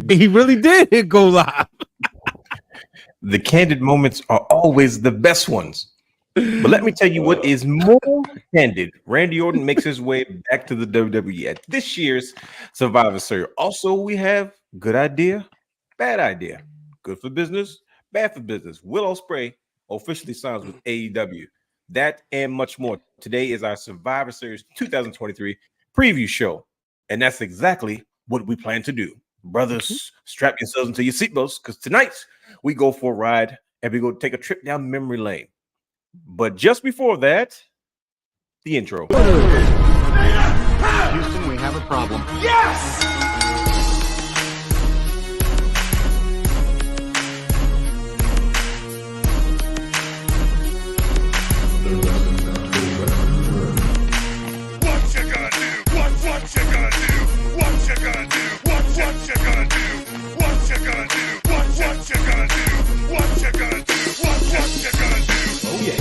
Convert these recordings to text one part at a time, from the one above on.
He really did go live. The candid moments are always the best ones. But let me tell you what is more candid. Randy Orton makes his way back to the WWE at this year's Survivor Series. Also, we have good idea, bad idea, good for business, bad for business. Will Ospreay officially signs with AEW. That and much more. Today is our Survivor Series 2023 preview show. And that's exactly what we plan to do. Brothers, strap yourselves into your seatbelts because tonight we go for a ride and we go take a trip down memory lane. But just before that, the intro. Houston, we have a problem. Yes! What you gonna do? What you gonna do? What you gonna do? What you gonna do? What you gonna do? What you gonna do? What you gonna do? What you gonna do? Oh yeah.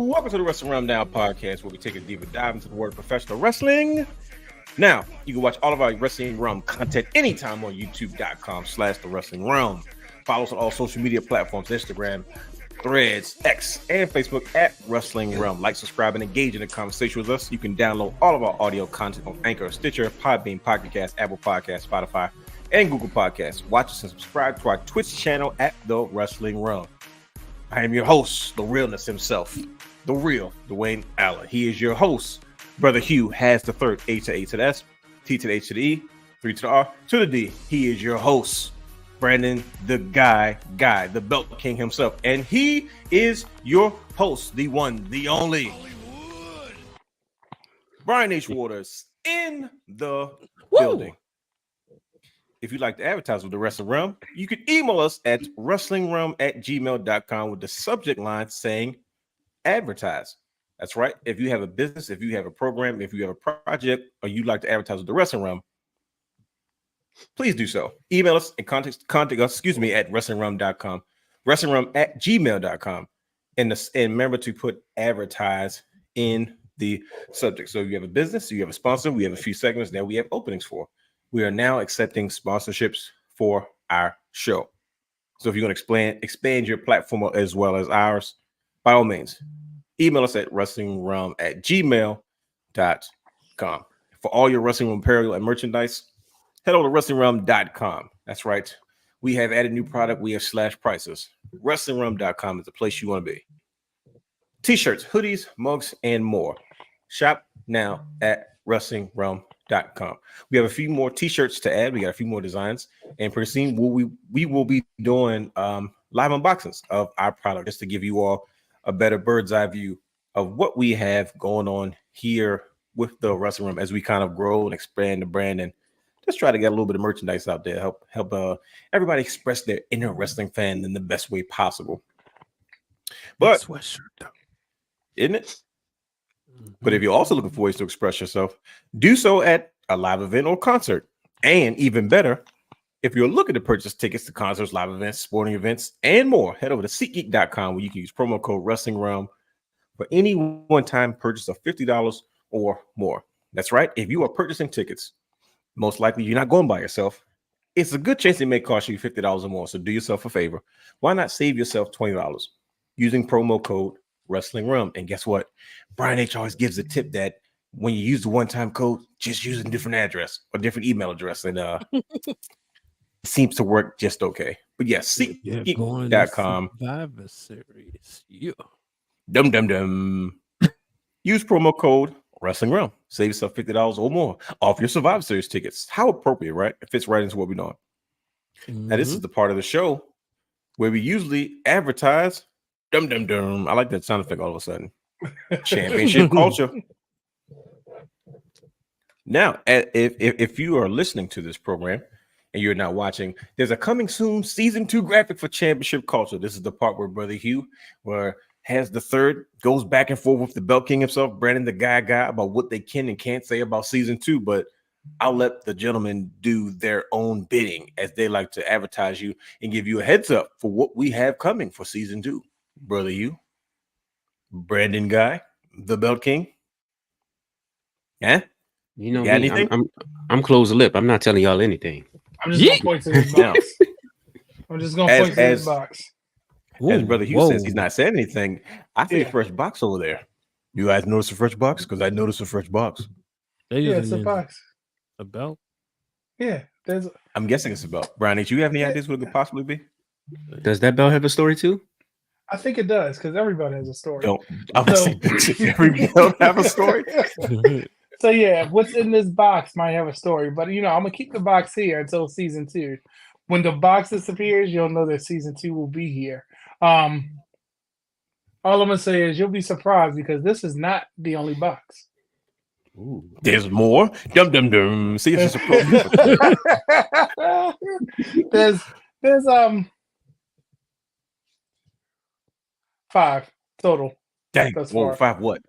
Welcome to the Wrestling Wrealm Now podcast, where we take a deeper dive into the world of professional wrestling. Now, you can watch all of our Wrestling Wrealm content anytime on youtube.com/The Wrestling Wrealm. Follow us on all social media platforms, Instagram, Threads, X, and Facebook at Wrestling Wrealm. Like, subscribe, and engage in the conversation with us. You can download all of our audio content on Anchor, Stitcher, Podbean, Pocket Cast, Apple Podcasts, Spotify, and Google Podcasts. Watch us and subscribe to our Twitch channel at The Wrestling Wrealm. I am your host, the realness himself, the real Dwayne Allen. He is your host. Brother Hugh has the third A to A to the S, T to the H to the E, 3 to the R to the D. He is your host, Brandon, the guy, the belt king himself. And he is your host, the one, the only, Hollywood. Brian H. Waters in the building. If you'd like to advertise with the Wrestling Wrealm, you can email us at wrestlingwrealm@gmail.com with the subject line saying advertise. That's right. If you have a business, if you have a program, if you have a project, or you'd like to advertise with the Wrestling Wrealm, please do so. Email us and contact us, at wrestlingwrealm.com, wrestlingwrealm@gmail.com. And remember to put advertise in the subject. So if you have a business, you have a sponsor, we have a few segments that we have openings for. We are now accepting sponsorships for our show. So if you're going to expand your platform as well as ours, by all means, email us at wrestlingwrealm@gmail.com. For all your Wrestling Wrealm apparel and merchandise, head over to wrestlingwrealm.com. That's right. We have added new product. We have slashed prices. Wrestlingwrealm.com is the place you want to be. T-shirts, hoodies, mugs, and more. Shop now at wrestlingwrealm.com. We have a few more t-shirts to add. We got a few more designs, and pretty soon we will be doing live unboxings of our product just to give you all a better bird's eye view of what we have going on here with the Wrestling Wrealm as we kind of grow and expand the brand and just try to get a little bit of merchandise out there, help everybody express their inner wrestling fan in the best way possible. But Sweatshirt, though. Isn't it? But if you're also looking for ways to express yourself, do so at a live event or concert. And even better, if you're looking to purchase tickets to concerts, live events, sporting events, and more, head over to SeatGeek.com where you can use promo code Wrestling Wrealm for any one-time purchase of $50 or more. That's right. If you are purchasing tickets, most likely you're not going by yourself. It's a good chance it may cost you $50 or more. So do yourself a favor. Why not save yourself $20 using promo code Wrestling Wrealm? And guess what? Brian H. always gives a tip that when you use the one-time code, just use a different address or different email address, and it seems to work just okay. But yes, SeatGeek.com. Survivor Series. Yeah. Dum. Use promo code Wrestling Wrealm. Save yourself $50 or more off your Survivor Series tickets. How appropriate, right? It fits right into what we're doing. Now, this is the part of the show where we usually advertise. Dum. I like that sound effect all of a sudden. Championship culture. Now, if you are listening to this program and you're not watching, there's a coming soon season 2 graphic for Championship Culture. This is the part where Brother Hugh has the third, goes back and forth with the Belt King himself, Brandon the guy about what they can and can't say about season 2, but I'll let the gentlemen do their own bidding as they like to advertise you and give you a heads up for what we have coming for season 2. Brother Hugh, Brandon guy, the Belt King. Yeah, You know got me. anything? I'm closed lip. I'm not telling y'all anything. I'm just gonna point to this box. I'm just gonna point to this box. As Ooh, Brother Hugh whoa. says, he's not saying anything. I see a fresh box over there. You guys notice a fresh box? Because I noticed a fresh box. They Yeah, using it's a it- box. a belt. Yeah, there's. I'm guessing it's a belt. Brian, do you have any ideas what it could possibly be? Does that belt have a story too? I think it does because everybody has a story. Don't. I would say every belt have a story. So yeah, what's in this box might have a story, but I'm gonna keep the box here until season 2. When the box disappears, you'll know that season 2 will be here. All I'm gonna say is you'll be surprised because this is not the only box. Ooh. There's more. Dum dum dum. See, it's just a there's 5 total. dang. That's Whoa, far. 5 what?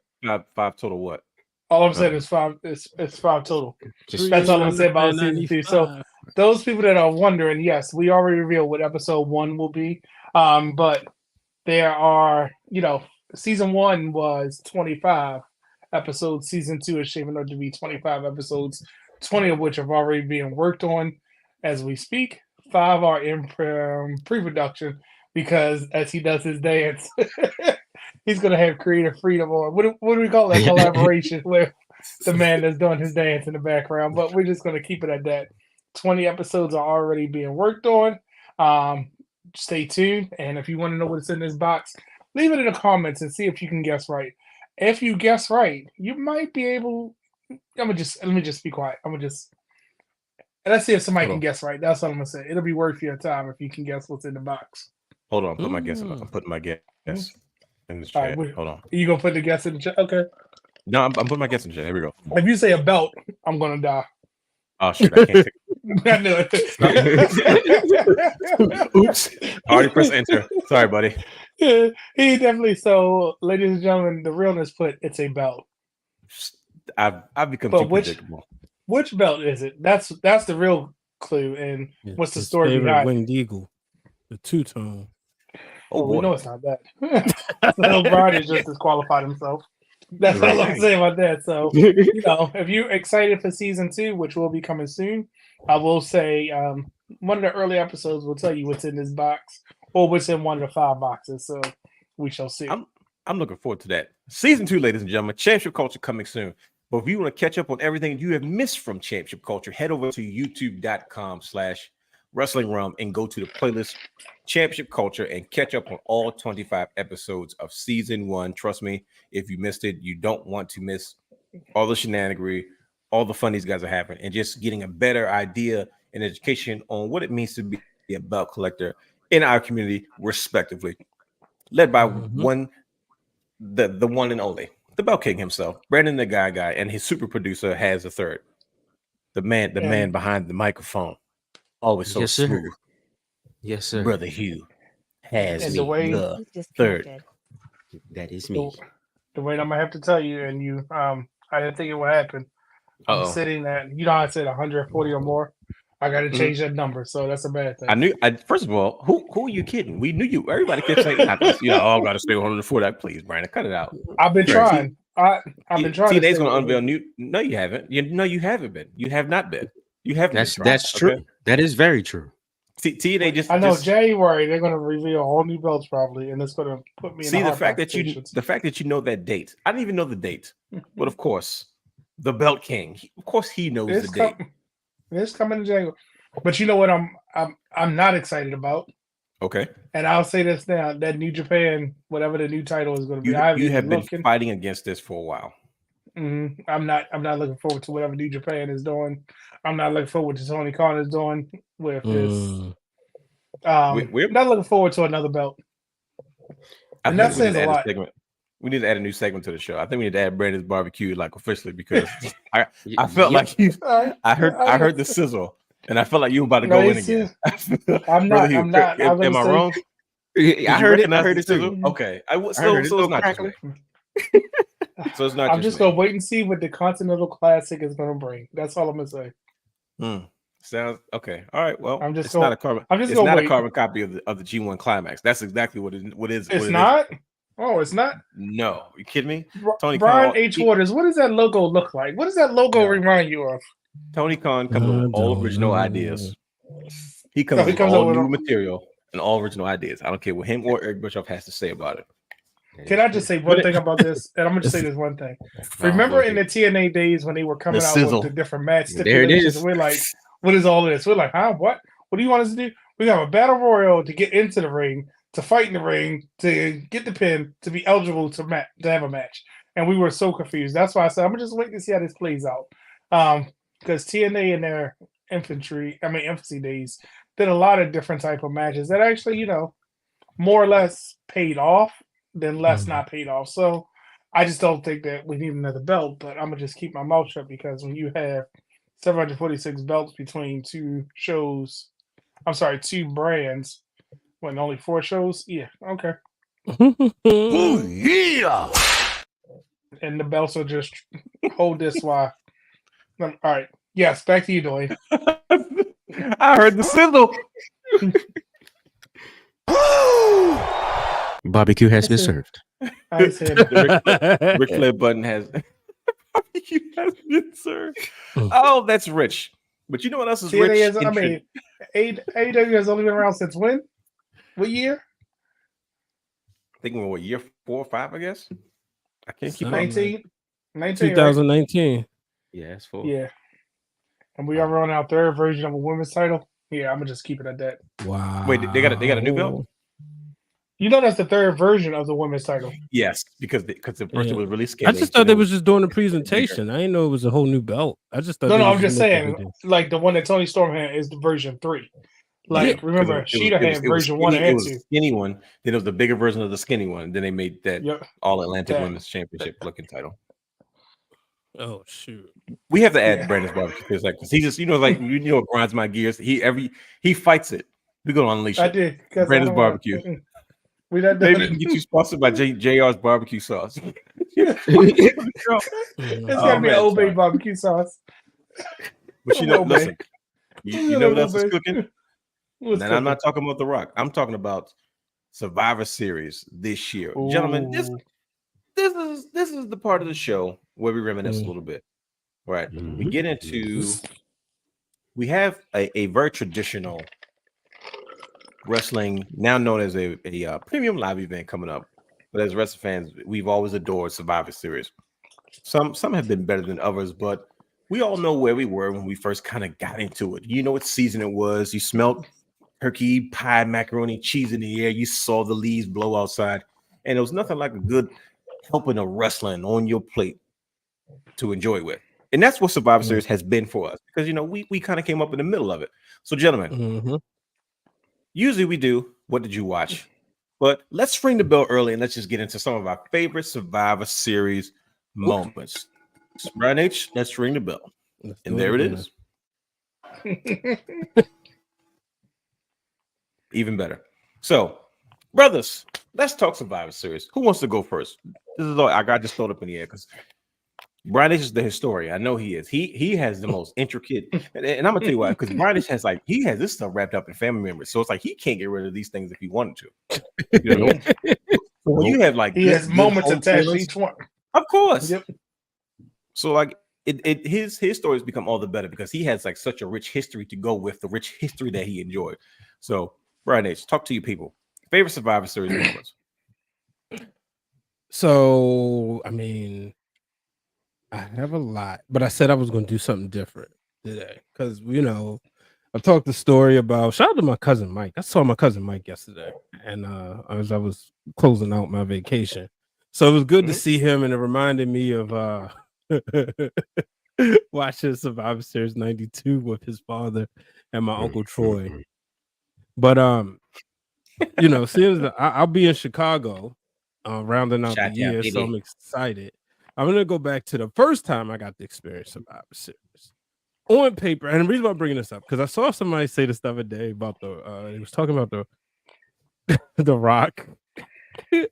Five total what? All I'm saying is 5. It's 5 total. Just That's all I'm gonna say about season 2. So those people that are wondering, yes, we already revealed what episode 1 will be. But there are, season 1 was 25 episodes. Season 2 is shaping up to be 25 episodes, 20 of which have already been worked on as we speak. 5 are in pre-production because as he does his dance, he's going to have creative freedom, or what do we call that? Collaboration with the man that's doing his dance in the background. But we're just going to keep it at that. 20 episodes are already being worked on. Stay tuned. And if you want to know what's in this box, leave it in the comments and see if you can guess right. If you guess right, you might be able. Let me just be quiet. Let's see if somebody can guess right. That's what I'm gonna say. It'll be worth your time if you can guess what's in the box. Hold on, put my guess. I'm putting my guess in the All chat. right, Hold on. You gonna put the guess in the chat? Okay. No, I'm putting my guess in the chat. Here we go. If you say a belt, I'm gonna die. Oh shit! I can't take. I knew it. Oops! Already press enter. Sorry, buddy. He definitely. So, ladies and gentlemen, the realness put it's a belt. I've become But too predictable. Which belt is it? That's the real clue. And what's the His story favorite behind it? winged eagle, the two-tone. Oh We boy. know it's not that. So Brian has just disqualified himself. That's all I'm saying about that. So, if you're excited for season 2, which will be coming soon, I will say one of the early episodes will tell you what's in this box or what's in one of the 5 boxes. So we shall see. I'm looking forward to that. Season 2, ladies and gentlemen, Championship Culture coming soon. But if you want to catch up on everything you have missed from Championship Culture, head over to youtube.com/Wrestling Wrealm and go to the playlist Championship Culture and catch up on all 25 episodes of season 1. Trust me, if you missed it, you don't want to miss all the shenanigery, all the fun these guys are having, and just getting a better idea and education on what it means to be a belt collector in our community, respectively. Led by the one and only, the Belt King himself, Brandon the guy, and his super producer has a third. The man behind the microphone, always so Yes, sir. smooth. Yes, sir. Brother Hugh has And me Dwayne- the Just third. connected. That is me. The way I'm gonna have to tell you, and I didn't think it would happen. I'm Uh-oh. sitting at, how I said 140 or more. I got to change that number, so that's a bad thing. I knew. First of all, who are you kidding? We knew you. Everybody kept saying, I got to stay 140. That please, Brandon, cut it out. I've been Right. trying. I've been trying. TNA's to going to unveil new. No, you haven't. No, you haven't been. You have not been. You haven't. That's true. Okay? That is very true. TNA just. I know just, January they're going to reveal all new belts probably, and it's going to put me in see a the hard fact that you know that date. I didn't even know the date, but of course, the Belt King. Of course, he knows It's the date. It's coming in January. But you know what I'm not excited about, Okay, and I'll say this now: that New Japan, whatever the new title is going to be, you have been fighting against this for a while. I'm not looking forward to whatever New Japan is doing. I'm not looking forward to Tony Khan is doing with this. We're not looking forward to another belt. I And think that we need says to a add lot. segment. We need to add a new segment to the show. I think we need to add Brandon's barbecue like officially because I felt like you. All right. I heard the sizzle. And I felt like you were about to No, go in it's again. I'm Brother not. Hugh, I'm not. I'm am gonna I say, wrong? I Did you heard it. I recognize heard the it too. sizzle? Okay. I heard So it. it's not just Crackling. me. So it's not I'm just just me. gonna wait and see what the Continental Classic is gonna bring. That's all I'm gonna say. Sounds okay. All right. Well, I'm just it's gonna. not a carbon. I'm just It's gonna not a wait. carbon copy of the G1 Climax. That's exactly what it is. It's not. Oh, it's not. No, you kidding me? Tony Brian Khan, H. Waters. What does that logo look like? What does that logo No. remind you of? Tony Khan comes up with all original ideas. He comes So up he with comes all up with new all- material and all original ideas. I don't care what him or Eric Bischoff has to say about it. Can I just say one thing about this? And I'm gonna just say this one thing. Remember in the TNA days when they were coming out sizzle. with the different match There it stipulations? is. We're like, what is all this? We're like, huh? What? What do you want us to do? We have a battle royal to get into the ring, to fight in the ring, to get the pin, to be eligible to have a match. And we were so confused. That's why I said I'm gonna just wait to see how this plays out. Because TNA in their infancy days did a lot of different type of matches that actually, more or less paid off than less not paid off. So I just don't think that we need another belt, but I'm gonna just keep my mouth shut because when you have 746 belts between two brands, when only 4 shows, yeah, okay. Oh, yeah. And the belts will just hold this while. All right. Yes, back to you, Dwayne. I heard the sizzle. Barbecue has been That's it. served. I said The Ric Flair button has been served. Oh, that's rich. But you know what else is TNA rich? is, AEW has only been around since when? What year? I think we're year 4 or 5, I guess. I can't keep up. 19? 19, right? 2019. Yeah, it's full. Yeah. And we are on our 3rd version of a women's title. Yeah, I'm gonna just keep it at that. Wow. Wait, they got a new belt? You know that's the 3rd version of the women's title. Yes, because the first one was really I skinny. just thought they was just doing a presentation. I didn't know it was a whole new belt. I just thought. No, they I'm was just making saying, videos. like the one that Tony Storm had is the version 3. Like, remember, Sheeta had version 1 and it was 2. a skinny one. Then it was the bigger version of the skinny one. Then they made that All Atlantic That. Women's Championship looking title. Oh shoot! We have to add Yeah. Brandon's barbecue because he just what grinds my gears. He fights it. We're gonna unleash I it. did. 'Cause I Brandon's don't wanna- barbecue. We done Maybe done we it. can get you sponsored by JR's barbecue sauce. It's gotta be man, Old Bay sorry. barbecue sauce. But Old Bay. listen, you know what else is Old Bay. cooking? What's And I'm not talking about The Rock. I'm talking about Survivor Series this year, cooking? gentlemen. Ooh. This is the part of the show where we reminisce a little bit. Right, we get into. We have a very traditional wrestling, now known as a premium live event coming up. But as wrestling fans, we've always adored Survivor Series. Some have been better than others, but we all know where we were when we first kind of got into it. You know what season it was. You smelled turkey, pie, macaroni, cheese in the air. You saw the leaves blow outside. And it was nothing like a good helping of wrestling on your plate to enjoy with. And that's what Survivor Series has been for us. Because, we kind of came up in the middle of it. So, gentlemen, usually we do, what did you watch? But let's ring the bell early and let's just get into some of our favorite Survivor Series moments. Brian H., let's ring the bell. And there it is. Even better. So, brothers, let's talk Survivor Series. Who wants to go first? This is all I got just thrown up in the air because Brian H. is the historian. I know he is. He has the most intricate, and I'm gonna tell you why. Because Brian H. has this stuff wrapped up in family members, so it's like he can't get rid of these things if he wanted to. So when you have he has moments attached to each one. Of course. Yep. So like his stories become all the better because he has like such a rich history to go with the rich history that he enjoyed. So Brian H., talk to you people. Favorite Survivor Series moments. So I have a lot, but I said I was going to do something different today because I've talked the story about. Shout out to my cousin Mike. I saw my cousin Mike yesterday, and as I was closing out my vacation, so it was good to see him, and it reminded me of watching Survivor Series '92 with his father and my uncle Troy. But seeing I'll be in Chicago, rounding out the year, so I'm excited. I'm gonna go back to the first time I got to experience Survivor Series. on paper, and the reason why I'm bringing this up because I saw somebody say this the other day about he was talking about the Rock.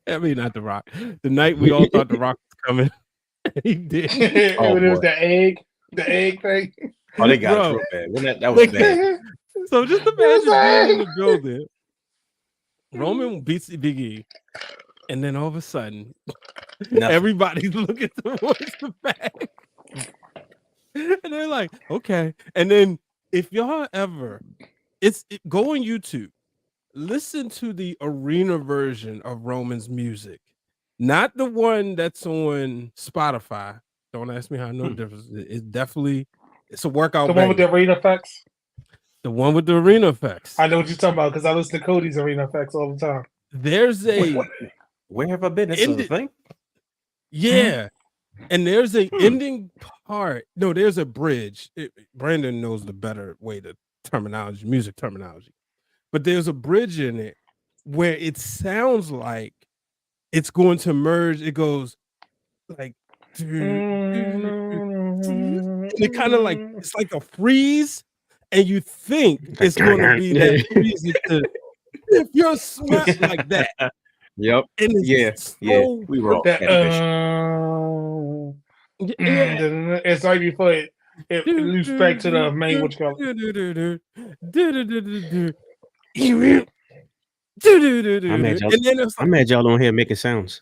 I mean, not the Rock. The night we all thought the Rock was coming, he did. When it was the egg thing. Oh, they got Bro. it real bad. Wasn't that was bad. So just imagine being in the building. Roman beats Big E, and then all of a sudden, everybody's looking towards the back. And they're like, okay. And then if y'all ever, go on YouTube, listen to the arena version of Roman's music, not the one that's on Spotify. Don't ask me how I know the difference. It's a workout. The one with the arena effects. The one with the arena effects. I know what you're talking about because I listen to Cody's arena effects all the time. There's a where have I been? This is the thing. Yeah. And there's a ending part. No, there's a bridge. Brandon knows the better way to music terminology. But there's a bridge in it where it sounds like it's going to merge. It goes like it kind of like it's like a freeze, and you think it's going to be that freeze if you're smacked like that. Yep. Yeah. We were all it's like before it loops back to the main which color. I'm mad y'all on here making sounds.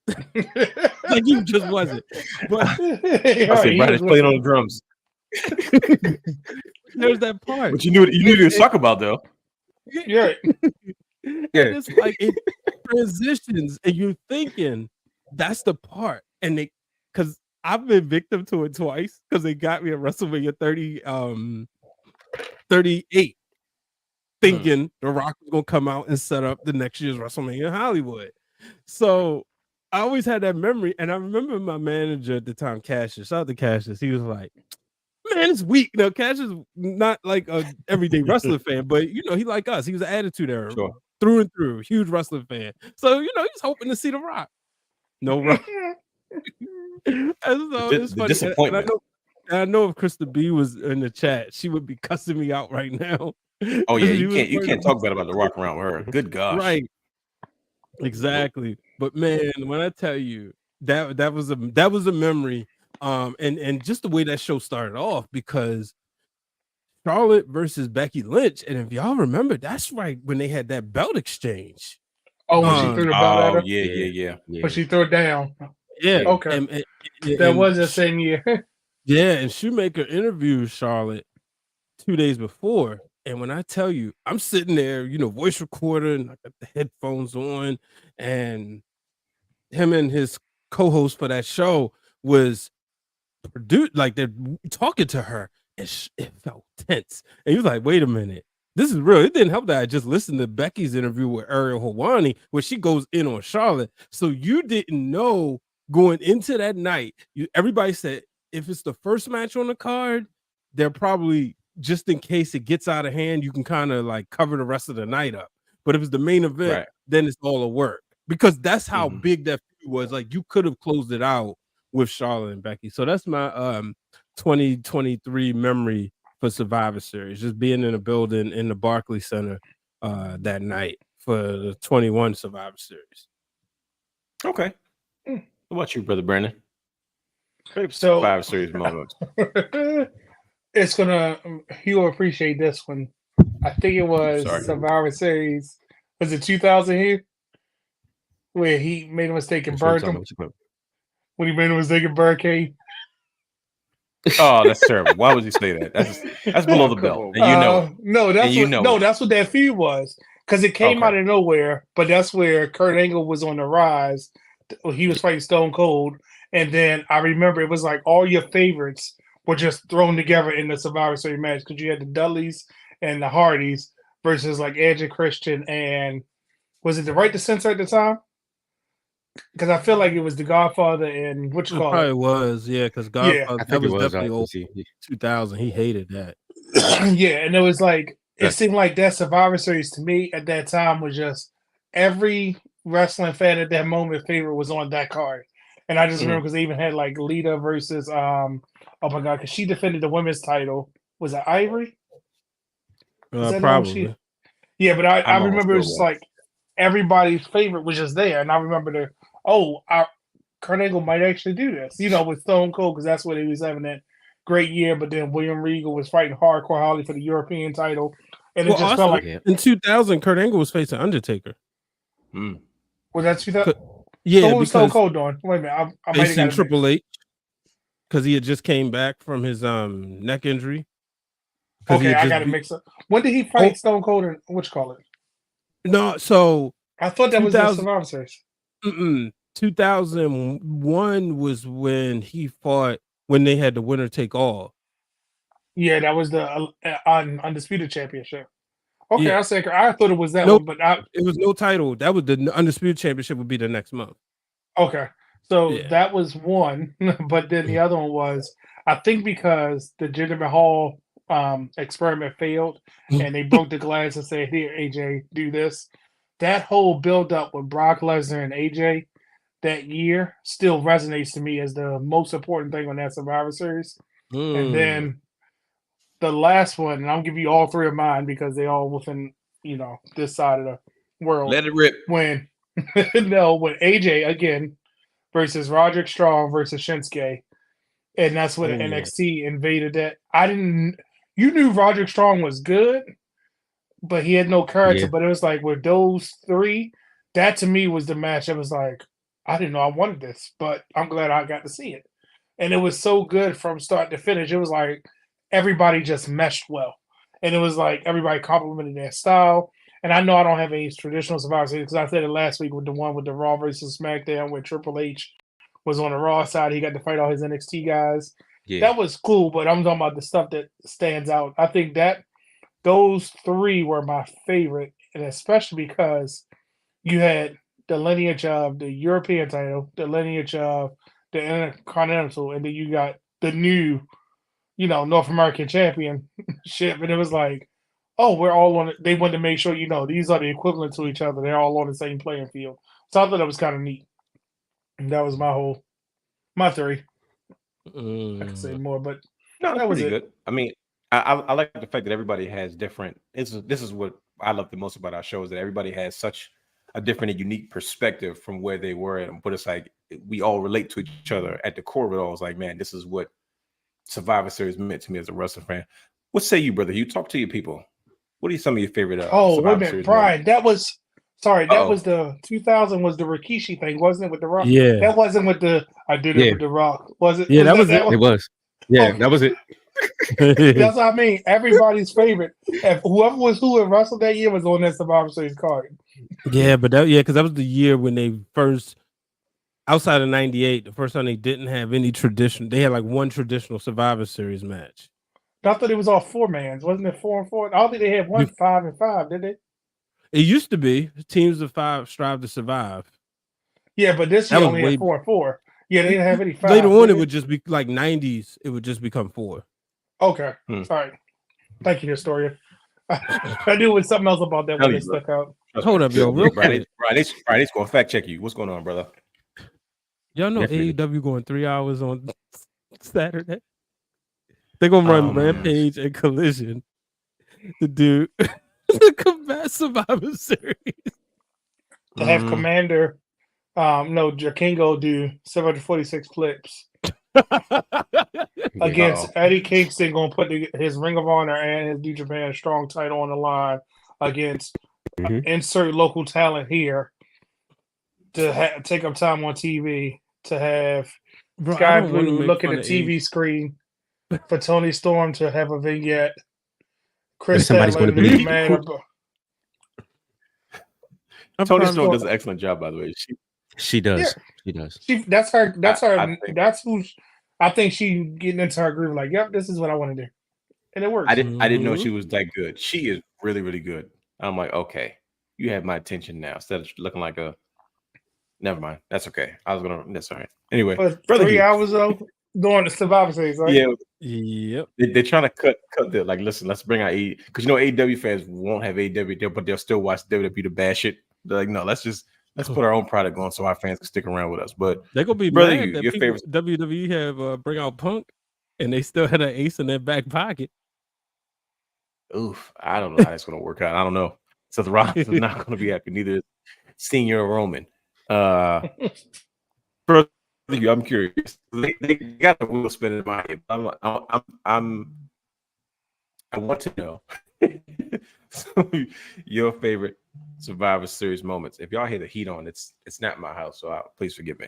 Like you just wasn't. But I said Brad playing on the drums. There's that part. But you knew to talk about though. Yeah. Yeah. It's like it transitions and you're thinking that's the part. And because I've been victim to it twice because they got me at WrestleMania 38 thinking The Rock was gonna come out and set up the next year's WrestleMania in Hollywood. So I always had that memory, and I remember my manager at the time, Cassius. Shout out to Cassius. He was like, "Man, it's weak." Now Cassius is not like a everyday wrestling fan, but he like us. He was an attitude era through and through, huge wrestling fan. So he's hoping to see The Rock. No Rock. And so it's funny. Disappointment. And I know if Krista B was in the chat, she would be cussing me out right now. Oh yeah, you can't talk bad about The Rock around with her. Good gosh. Right. Exactly. But man, when I tell you that was a memory. And just the way that show started off, because Charlotte versus Becky Lynch, and if y'all remember, that's right when they had that belt exchange. Oh, when she threw the belt at her? Yeah. But she threw it down. Yeah. Okay. And that was the same year. Yeah, and Shoemaker interviewed Charlotte 2 days before. And when I tell you, I'm sitting there, voice recorder, and I got the headphones on, and him and his co-host for that show was produced, like they're talking to her, and it felt tense. And he was like, wait a minute, this is real. It didn't help that I just listened to Becky's interview with Ariel Helwani, where she goes in on Charlotte. So you didn't know going into that night, everybody said, if it's the first match on the card, they're probably, just in case it gets out of hand, you can kind of like cover the rest of the night up. But if it's the main event, then it's all a work, because that's how big that feud was. Like you could have closed it out with Charlotte and Becky. So that's my 2023 memory for Survivor Series, just being in a building in the Barclays Center that night for the 21 Survivor Series. Okay. What about you, brother Brandon? So Survivor Series moments. It's he'll appreciate this one. I think it was Survivor Series. Was it 2000 here? Where he made a mistake in Burton. When he made a mistake in Burricane. Oh, that's terrible. Why would you say that? That's below the belt. And that's what that feud was. Because it came out of nowhere, but that's where Kurt Angle was on the rise. He was fighting Stone Cold. And then I remember it was like all your favorites were just thrown together in the Survivor Series match, because you had the Dudleys and the Hardys versus like Edge and Christian, and was it the Right to Censor at the time? Because I feel like it was the Godfather and what you call it. Probably was, yeah, because Godfather, that was definitely old 2000. He hated that. Yeah, and it was like, it seemed like that Survivor Series to me at that time was just every wrestling fan at that moment favorite was on that card. And I just remember because they even had like Lita versus oh my god, because she defended the women's title. Was it Ivory? Is that not what Probably. Yeah, but I I'm almost remember it was sure just it was. like everybody's favorite was just there, and I remember Kurt Angle might actually do this, with Stone Cold because that's what he was having that great year. But then William Regal was fighting Hardcore Holly for the European title, and it Well, just felt also like in 2000, Kurt Angle was facing Undertaker. was that 2000? Yeah, So what was Stone because Cold doing? Wait a minute, I might have facing got it Triple H because he had just came back from his neck injury. Okay, I got it mixed up. When did he fight Stone Cold and what you call it? No, so I thought that was the 2000 Survivor Series. 2001 was when he fought when they had the winner take all. Yeah, that was the Undisputed Championship. Okay, Yeah. I thought it was that No, one, but it was no title. That was the Undisputed Championship would be the next month. okay. So Yeah. that was one, but then the other one was I think because the Jinder Mahal experiment failed and they broke the glass and said, "Here, AJ, do this." That whole build up with Brock Lesnar and AJ that year still resonates to me as the most important thing on that Survivor Series. And then the last one, and I'll give you all three of mine because they all within this side of the world. Let it rip. When when AJ again versus Roderick Strong versus Shinsuke, and that's when NXT invaded that. You knew Roderick Strong was good, but he had no character. Yeah. But it was like with those three, that to me was the match. It was like I didn't know I wanted this, but I'm glad I got to see it, and it was so good from start to finish. It was like everybody just meshed well, and it was like everybody complimented their style. And I know I don't have any traditional Survivor Series because I said it last week with the one with the Raw versus SmackDown where Triple H was on the Raw side. He got to fight all his NXT guys. Yeah. That was cool, but I'm talking about the stuff that stands out. I think that those three were my favorite, and especially because you had the lineage of the European title, the lineage of the Intercontinental, and then you got the new, North American Championship, and it was like, oh, we're all on it. They wanted to make sure these are the equivalent to each other. They're all on the same playing field. So I thought that was kind of neat. And that was my theory. I can say more, but No, that was pretty it. good. I mean, I like the fact that everybody has different. This is what I love the most about our show is that everybody has such a different and unique perspective from where they were, but it's like we all relate to each other at the core of it all. It's like, man, this is what Survivor Series meant to me as a wrestling fan. What say you, brother? You talk to your people. What are some of your favorite? Wait a Survivor minute, Series Brian. That was Uh-oh. was the 2000 was the Rikishi thing, wasn't it? With the Rock. Yeah. That wasn't with the I did it Yeah. with the Rock. Was it? Yeah, that was it. It was. Yeah, Okay. that was it. That's what I mean. Everybody's favorite. If whoever was who had wrestled that year was on that Survivor Series card. Yeah, but because that was the year when they first, outside of '98, the first time they didn't have any tradition. They had like one traditional Survivor Series match. I thought it was all 4-mans. Wasn't it 4 and 4? I don't think they had one 5 and 5, did they? It used to be teams of 5 strive to survive. Yeah, but this That year was only way- had 4 and 4. Yeah, they didn't have any 5. Later on, did it they? would just be like '90s. It would just become 4. Okay. Hmm. All right. Thank you, historian. I knew it was something else about that Tell one you, that bro. stuck out. Hold up, yo, real quick. Brian, it's going to fact check you. What's going on, brother? Y'all know Definitely. AEW going 3 hours on Saturday. They're gonna run Rampage and Collision to do the Combat Survivor Series. To have Commander, Jakingo do 746 flips against Eddie Kingston, going to put his Ring of Honor and his New Japan Strong title on the line against insert local talent here to take up time on TV, to have Bro, I Sky don't wanna Blue make look at fun the of TV screen for Tony Storm to have a vignette. Chris somebody's Statler gonna to be- be mad about. Tony Storm does an excellent job, by the way. She does. Yeah. She does. That's her. That's her. I think- That's who. I think she getting into her groove. Like, yep, this is what I want to do, and it works. I didn't know she was that good. She is really, really good. I'm like, okay, you have my attention now. Instead of looking like a, never mind. That's okay. That's all right. Anyway, For Brother 3 Hugh. hours though, during the Survivor Series, right? Yeah, Yep. they're trying to cut the like. Listen, let's bring out AEW because AEW fans won't have AEW there, but they'll still watch WWE to bash it. They're like, no, let's just Let's put our own product on so our fans can stick around with us. But They're gonna be Brother mad Hugh, that your people favorite- WWE have bring out Punk, and they still had an ace in their back pocket. oof, I don't know how that's going to work out. I don't know. So the Rollins is not going to be happy. Neither is Senior Roman. Brother Hugh, I'm curious. They got the wheel spinning in my head. I want to know your favorite Survivor Series moments. If y'all hear the heat on, it's not my house, so please forgive me.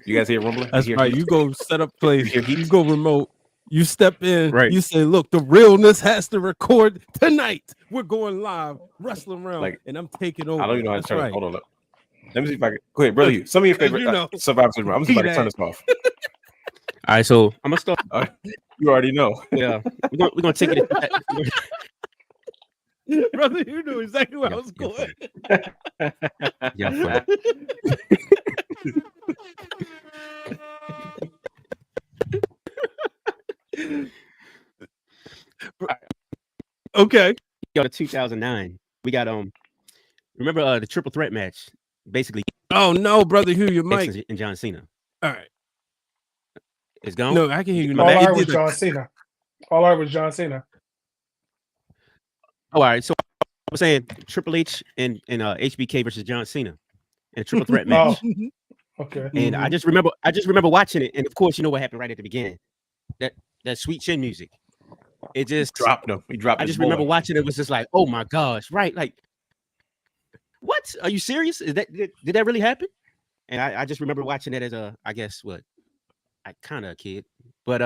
You guys hear rumbling? That's hear right. heat? You go set up place. You hear heat? You go remote. You step in. Right. You say, "Look, the realness has to record tonight. We're going live, Wrestling Wrealm, Like, and I'm taking over." I don't even know how to That's turn right. it. Hold on. Let me see if I can. Go ahead, Brother Hugh. Some of your favorite Survivor Series moments. I'm just about to turn this off. All right, so I'm gonna start. You already know. Yeah, we're gonna take it. Brother, you knew exactly where I was You're going. Yeah, Okay. Yo, 2009. We got remember the triple threat match? Basically, Oh no, Brother Hugh, your mic. Texas and John Cena. All right. It's gone. No, I can hear you. All now. I It heard was did a- John Cena. All I heard was John Cena. Oh, all right. So I was saying Triple H and HBK versus John Cena in a triple threat match. Okay. And I just remember watching it, and of course, you know what happened right at the beginning. That sweet chin music. It just dropped him. He dropped. I just remember watching it. It was just like, oh my gosh, right? Like, what? Are you serious? Did that really happen? And I just remember watching it as I guess what, I kind of a kid, but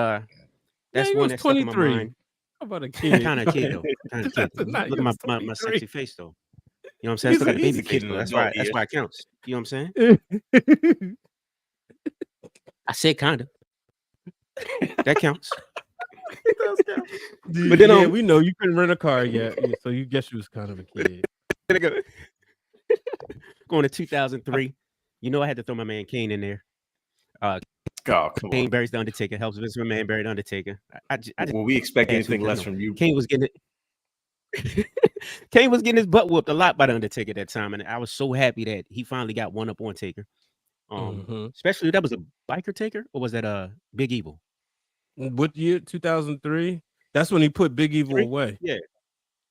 that's he one was that stuck in my 23. mind. How about a kid? Kind of kid though. Kind of kid. That's not- Look he at was my 23. sexy face though. You know what I'm saying? I still got a He's baby a kid face in though. an That's adult why years. it counts. You know what I'm saying? I said kind of. That counts. Dude, But then, yeah, we know you couldn't rent a car yet, so you guess you was kind of a kid. Going to 2003. You know I had to throw my man Kane in there. Oh, come Kane on. buries the Undertaker. Helps Vince McMahon bury the Undertaker. I just Will we expect had anything to, less you know. from you? Kane was getting it. Kane was getting his butt whooped a lot by the Undertaker at that time, and I was so happy that he finally got one up on Taker. Especially that was a biker Taker, or was that Big Evil? What year? 2003. That's when he put Big Evil away. Yeah,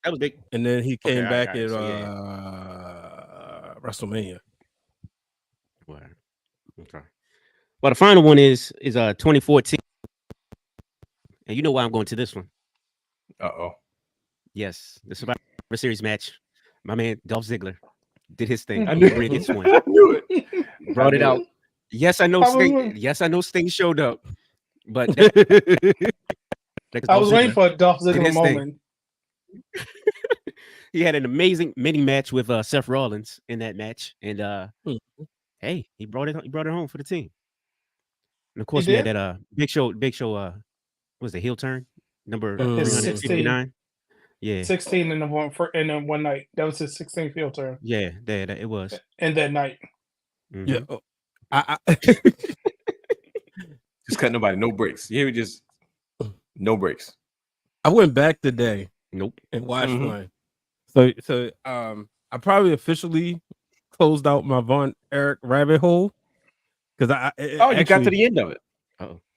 that was big. And then he came all back right, at so yeah. WrestleMania. Wow. Okay. Well, the final one is 2014, and you know why I'm going to this one. Uh-oh. Yes, the Survivor Series match. My man Dolph Ziggler did his thing. I knew Bring it swing. I knew it. Brought it out. Yes, I know Sting. Yes, I know Sting showed up, but that I was waiting for a Dolph did Ziggler his thing. moment. He had an amazing mini match with Seth Rollins in that match, and hey, he brought it home for the team. And of course, we had did? that Big Show. What was the heel turn number His 359? Yeah, 16 in the one night. That was his 16th field turn. yeah, that it was. And that night. Mhm. Yeah. Oh, I Just cut nobody. No breaks. You hear me? Just no breaks. I went back today Nope. and watched Mhm. one. So I probably officially closed out my Von Erich rabbit hole because You got to the end of it.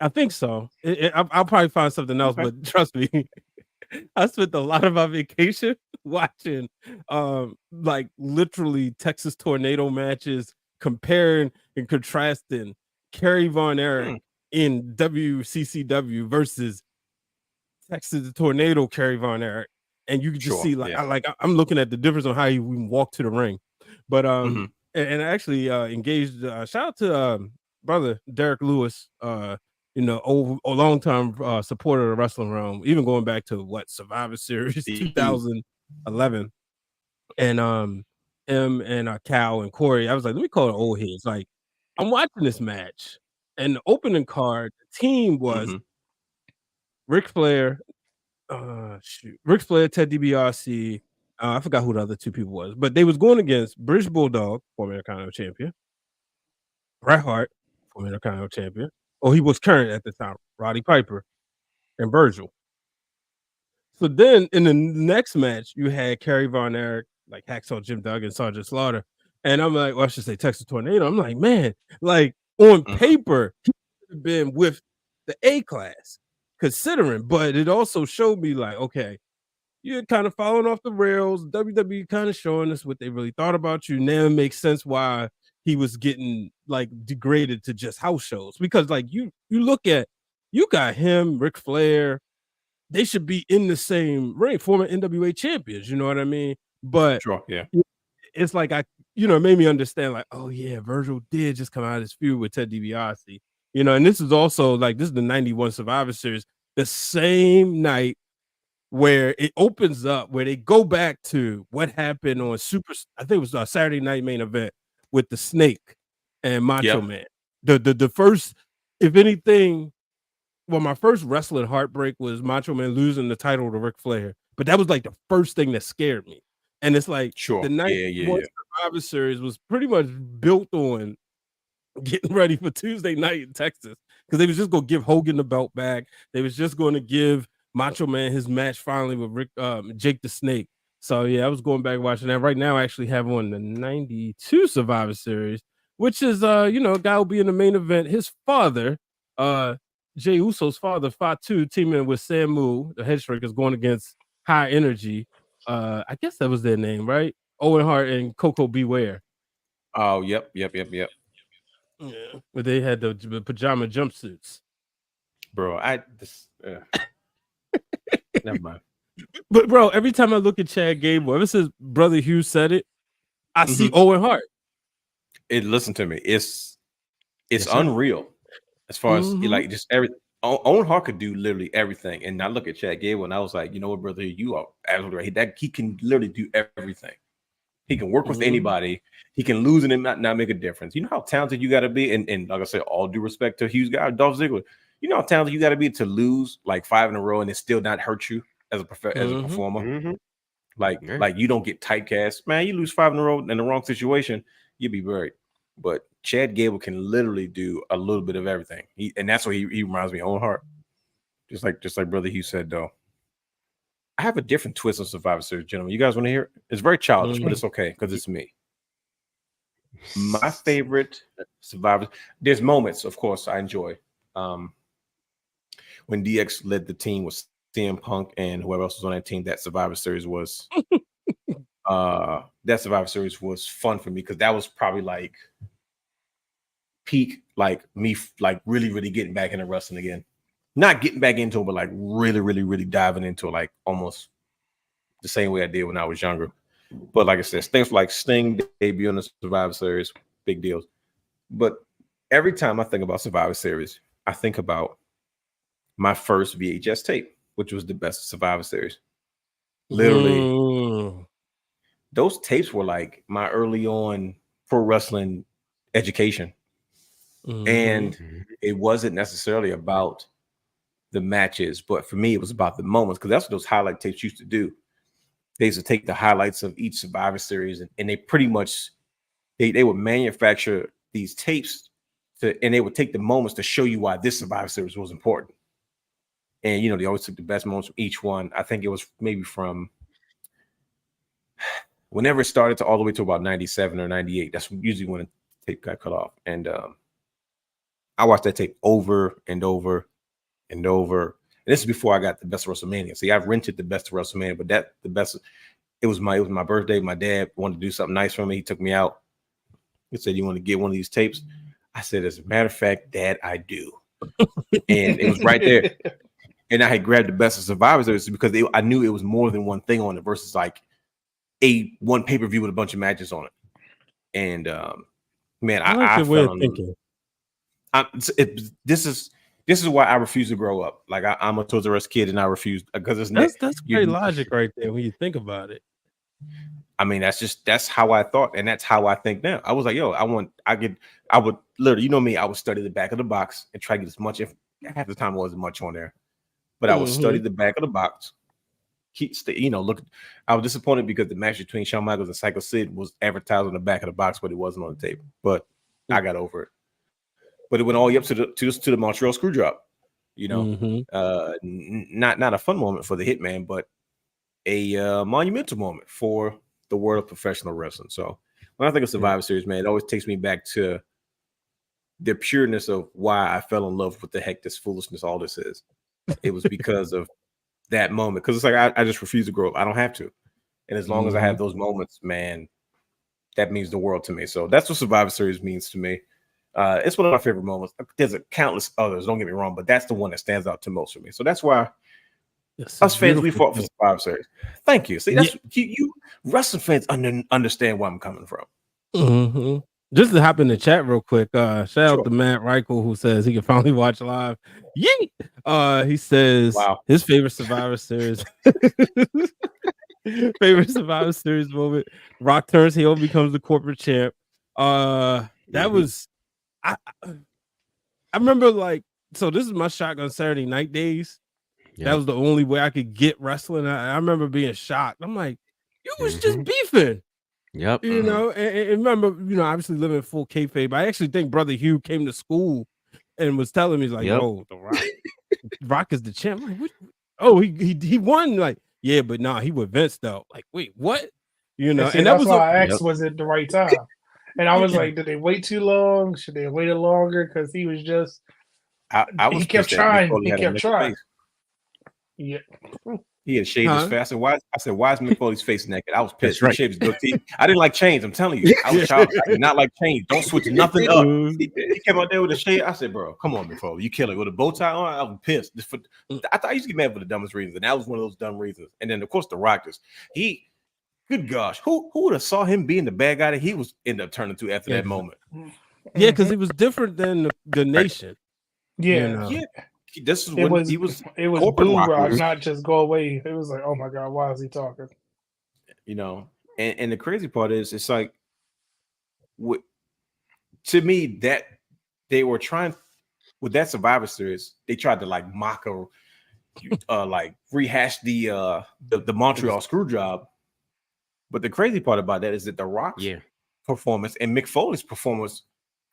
I think so. I'll probably find something else, but trust me, I spent a lot of my vacation watching like literally Texas tornado matches, comparing and contrasting Kerry Von Erich in WCCW versus Texas tornado Kerry Von Erich. And you can just see I'm looking at the difference on how he walked to the ring. But and I actually engaged shout out to brother Derek Lewis, a long-time supporter of the Wrestling Wrealm, even going back to Survivor Series 2011. And him and Cal and Corey, I was like, let me call it old heads. Like, I'm watching this match, and the opening card, the team was Ric Flair, Ric Flair, Ted DiBiase. I forgot who the other two people was, but they was going against British Bulldog, former Intercontinental Champion, Bret Hart, former Intercontinental Champion. Oh, he was current at the time, Roddy Piper, and Virgil. So then in the next match, you had Kerry Von Erich like Hacksaw Jim Duggan, Sergeant Slaughter, and I'm like, well, I should say Texas Tornado. I'm like, man, like on paper, he could have been with the A class, considering, but it also showed me like, okay, you're kind of falling off the rails. WWE kind of showing us what they really thought about you. Now it makes sense why he was getting like degraded to just house shows, because like you look at, you got him, Ric Flair, they should be in the same ring, former NWA champions, you know what I mean? But Sure, yeah. it's like it made me understand, like, oh yeah, Virgil did just come out of this feud with Ted DiBiase, and this is also like, this is the 91 Survivor Series, the same night where it opens up, where they go back to what happened on I think it was a Saturday Night Main Event with the Snake and Macho Man. The first, if anything, well, my first wrestling heartbreak was Macho Man losing the title to Ric Flair, but that was like the first thing that scared me. And it's like, Sure, the night Survivor Series was pretty much built on getting ready for Tuesday night in Texas, because they was just gonna give Hogan the belt back. They was just going to give Macho Man his match finally with Jake the Snake. So yeah, I was going back watching that. Right now, I actually have on the 92 Survivor Series, which is a guy will be in the main event. His father, Jey Uso's father, Fatu, teaming with Samu, the head strikers, going against High Energy. I guess that was their name, right? Owen Hart and Coco Beware. Oh, yep. Yeah, but they had the pajama jumpsuits. Bro, never mind. But bro, every time I look at Chad Gable, ever since Brother Hugh said it, I see Owen Hart. Listen to me, it's unreal as far as like just everything. Owen Hart could do literally everything, and I look at Chad Gable and I was like, you know what, brother, you are absolutely right. He can literally do everything. He can work with anybody. He can lose and not make a difference. You know how talented you got to be, and like I said, all due respect to Hugh's guy, Dolph Ziggler. You know how talented you got to be to lose like 5 in a row and it still not hurt you as a performer. Like you don't get typecast, man. You lose 5 in a row in the wrong situation, you'll be buried. But Chad Gable can literally do a little bit of everything. And that's what he reminds me of Owen Hart. Just like Brother Hugh said, though. I have a different twist on Survivor Series, gentlemen. You guys want to hear it? It's very childish, but it's okay because it's me. My favorite Survivor. There's moments, of course, I enjoy. When DX led the team with CM Punk and whoever else was on that team, that Survivor Series was fun for me, because that was probably like peak, like me, like really, really getting back into wrestling again. Not getting back into it, but like really, really, really diving into it, like almost the same way I did when I was younger. But like I said, things like Sting debut on the Survivor Series, big deals. But every time I think about Survivor Series, I think about my first VHS tape, which was the best of Survivor Series. Literally, those tapes were like my early on pro wrestling education. And it wasn't necessarily about the matches, but for me, it was about the moments, because that's what those highlight tapes used to do. They used to take the highlights of each Survivor Series, and they pretty much they would manufacture these tapes and they would take the moments to show you why this Survivor Series was important. And they always took the best moments from each one. I think it was maybe from whenever it started to all the way to about 97 or 98. That's usually when the tape got cut off. And I watched that tape over and over and over. And this is before I got the Best of WrestleMania. See, I've rented the Best of WrestleMania, but it was my birthday. My dad wanted to do something nice for me. He took me out. He said, "You want to get one of these tapes?" I said, "As a matter of fact, Dad, I do." And it was right there. And I had grabbed the Best of Survivor Series because I knew it was more than one thing on it versus like one pay-per-view with a bunch of matches on it. And man, I fell in this is why I refuse to grow up. Like I'm a Toys R Us kid, and I refuse, because that's great logic right there when you think about it. I mean, that's how I thought, and that's how I think now. I was like, yo, I would literally, me, I would study the back of the box and try to get as much. If half the time it wasn't much on there, but I would study the back of the box. Look, I was disappointed because the match between Shawn Michaels and Psycho Sid was advertised on the back of the box, but it wasn't on the tape. But I got over it. But it went all the way up to the Montreal Screwdrop, not a fun moment for the Hitman, but a monumental moment for the world of professional wrestling. So when I think of Survivor Series, man, it always takes me back to the pureness of why I fell in love with the heck this foolishness all this is. It was because of that moment. Because it's like I just refuse to grow up. I don't have to. And as long as I have those moments, man, that means the world to me. So that's what Survivor Series means to me. It's one of my favorite moments. There's a countless others, don't get me wrong, but that's the one that stands out to most for me. So that's why us fans, we fought for Survivor Series. Thank you. See, that's you wrestling fans understand where I'm coming from. Just to hop in the chat real quick, shout out to Matt Reichel, who says he can finally watch live. Yeet! He says his favorite Survivor Series. Favorite Survivor Series moment. Rock turns heel, becomes the corporate champ. That was I remember, like, so this is my Shotgun Saturday Night days. That was the only way I could get wrestling. I remember being shocked. I'm like, you was just beefing. Yep. You know, and remember, you know, obviously living full kayfabe. I actually think Brother Hugh came to school and was telling me, he's like, yo, the Rock is the champ. I'm like, what? Oh, he won. Like, yeah, but nah, he with Vince though. Like, wait, what? You know, and that was why I asked, was it the right time? And I was like, did they wait too long? Should they have waited longer? Because he was just he kept trying. He kept trying. Yeah. He had shaved his face. I said, why is Mick Foley's face naked? I was pissed. He shaved his goatee. I didn't like chains. I'm telling you. I was child. I did not like chains. Don't switch nothing up. He came out there with a shave. I said, bro, come on, Mick Foley. You kill it with a bow tie on. I was pissed. I thought I used to get mad for the dumbest reasons. And that was one of those dumb reasons. And then, of course, the Rockers. Good gosh, who would have saw him being the bad guy that he was ended up turning to after that moment? Yeah, because he was different than the Nation. Yeah. You know? This is when he was Blue Rock, not just go away. It was like, oh my god, why is he talking? You know, and the crazy part is, it's like, to me, that they were trying with that Survivor Series, they tried to like mock or like rehash the Montreal screw job. But the crazy part about that is that the Rock's performance and Mick Foley's performance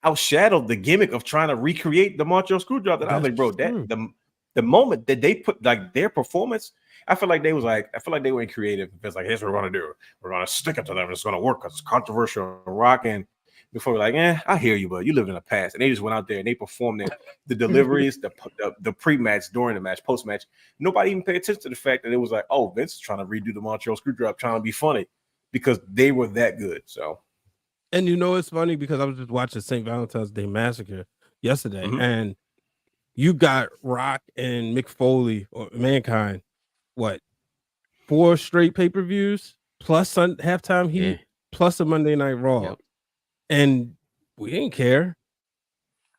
outshadowed the gimmick of trying to recreate the Montreal Screwdriver. That I was like, bro, that the moment that they put like their performance, I feel like they were creative. It's like, here's what we're gonna do. We're gonna stick it to them. It's gonna work because it's controversial. Rock and before we're like, I hear you, but you live in the past. And they just went out there and they performed the deliveries, the pre-match, during the match, post-match. Nobody even paid attention to the fact that it was like, oh, Vince is trying to redo the Montreal Screwdriver, trying to be funny because they were that good. So. And you know, it's funny because I was just watching St. Valentine's Day Massacre yesterday, and you got Rock and Mick Foley or Mankind, 4 straight pay-per-views plus halftime heat plus a Monday Night Raw, and we didn't care,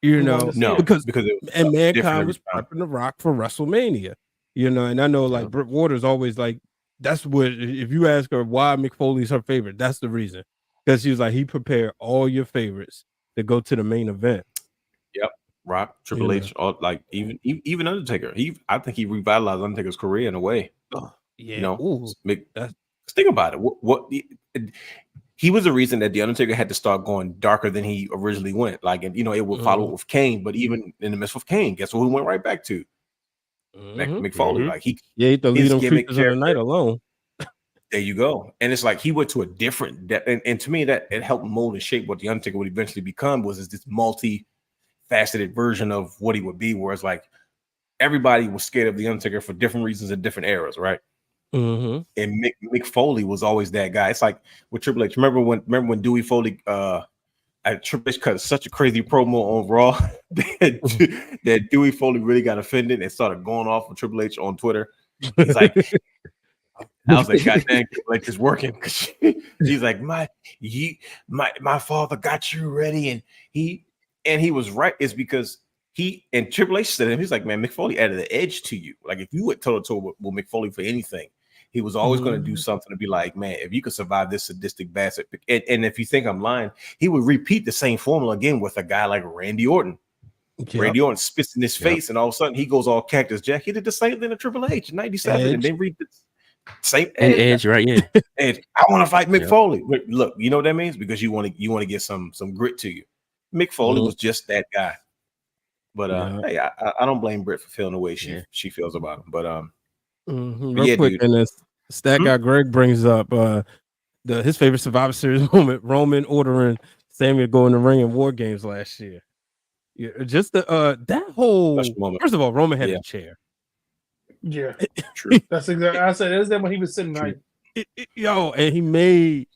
you know, because and Mankind was prepping the Rock for WrestleMania, you know, and I know like Britt Waters always like that's what if you ask her why Mick Foley's her favorite, that's the reason. Because she was like, he prepared all your favorites to go to the main event. Yep, Rock, Triple H, all, like even Undertaker. I think he revitalized Undertaker's career in a way. You know, think about it. What he was the reason that the Undertaker had to start going darker than he originally went. Like, and you know, it would follow with Kane, but even in the midst of Kane, guess what? He went right back to Mick Foley. Like he had to lead them creatures of the night alone. There you go. And it's like he went to a different depth. And to me, that it helped mold and shape what the Undertaker would eventually become was this multi-faceted version of what he would be. Whereas like everybody was scared of the Undertaker for different reasons in different eras, right? And Mick Foley was always that guy. It's like with Triple H. Remember when Dewey Foley Triple H cut such a crazy promo on Raw that Dewey Foley really got offended and started going off with Triple H on Twitter. He's like, I was like, God dang, like it's working. He's like, my father got you ready, and he was right. It's because he and Triple H said to him, he's like, man, Mick Foley added an edge to you. Like if you went toe to toe with Mick Foley for anything, he was always going to do something to be like, man, if you could survive this sadistic bastard, and if you think I'm lying, he would repeat the same formula again with a guy like Randy Orton. Randy Orton spits in his face, and all of a sudden he goes all Cactus Jack. He did the same thing to Triple H in '97, and then read the same Edge, right? Yeah. Edge. I want to fight Mick Foley. Look, you know what that means? Because you want to get some grit to you. Mick Foley was just that guy. But hey, I don't blame Britt for feeling the way she feels about him. But real quick, dude. And this stat guy Greg brings up his favorite Survivor Series moment, Roman ordering Sammy to go in the ring in War Games last year. Yeah, just that whole Special moment. first of all, Roman had Yeah. a chair. Yeah, True. that's exactly. I said that's when he was sitting True. like, Yo, and he made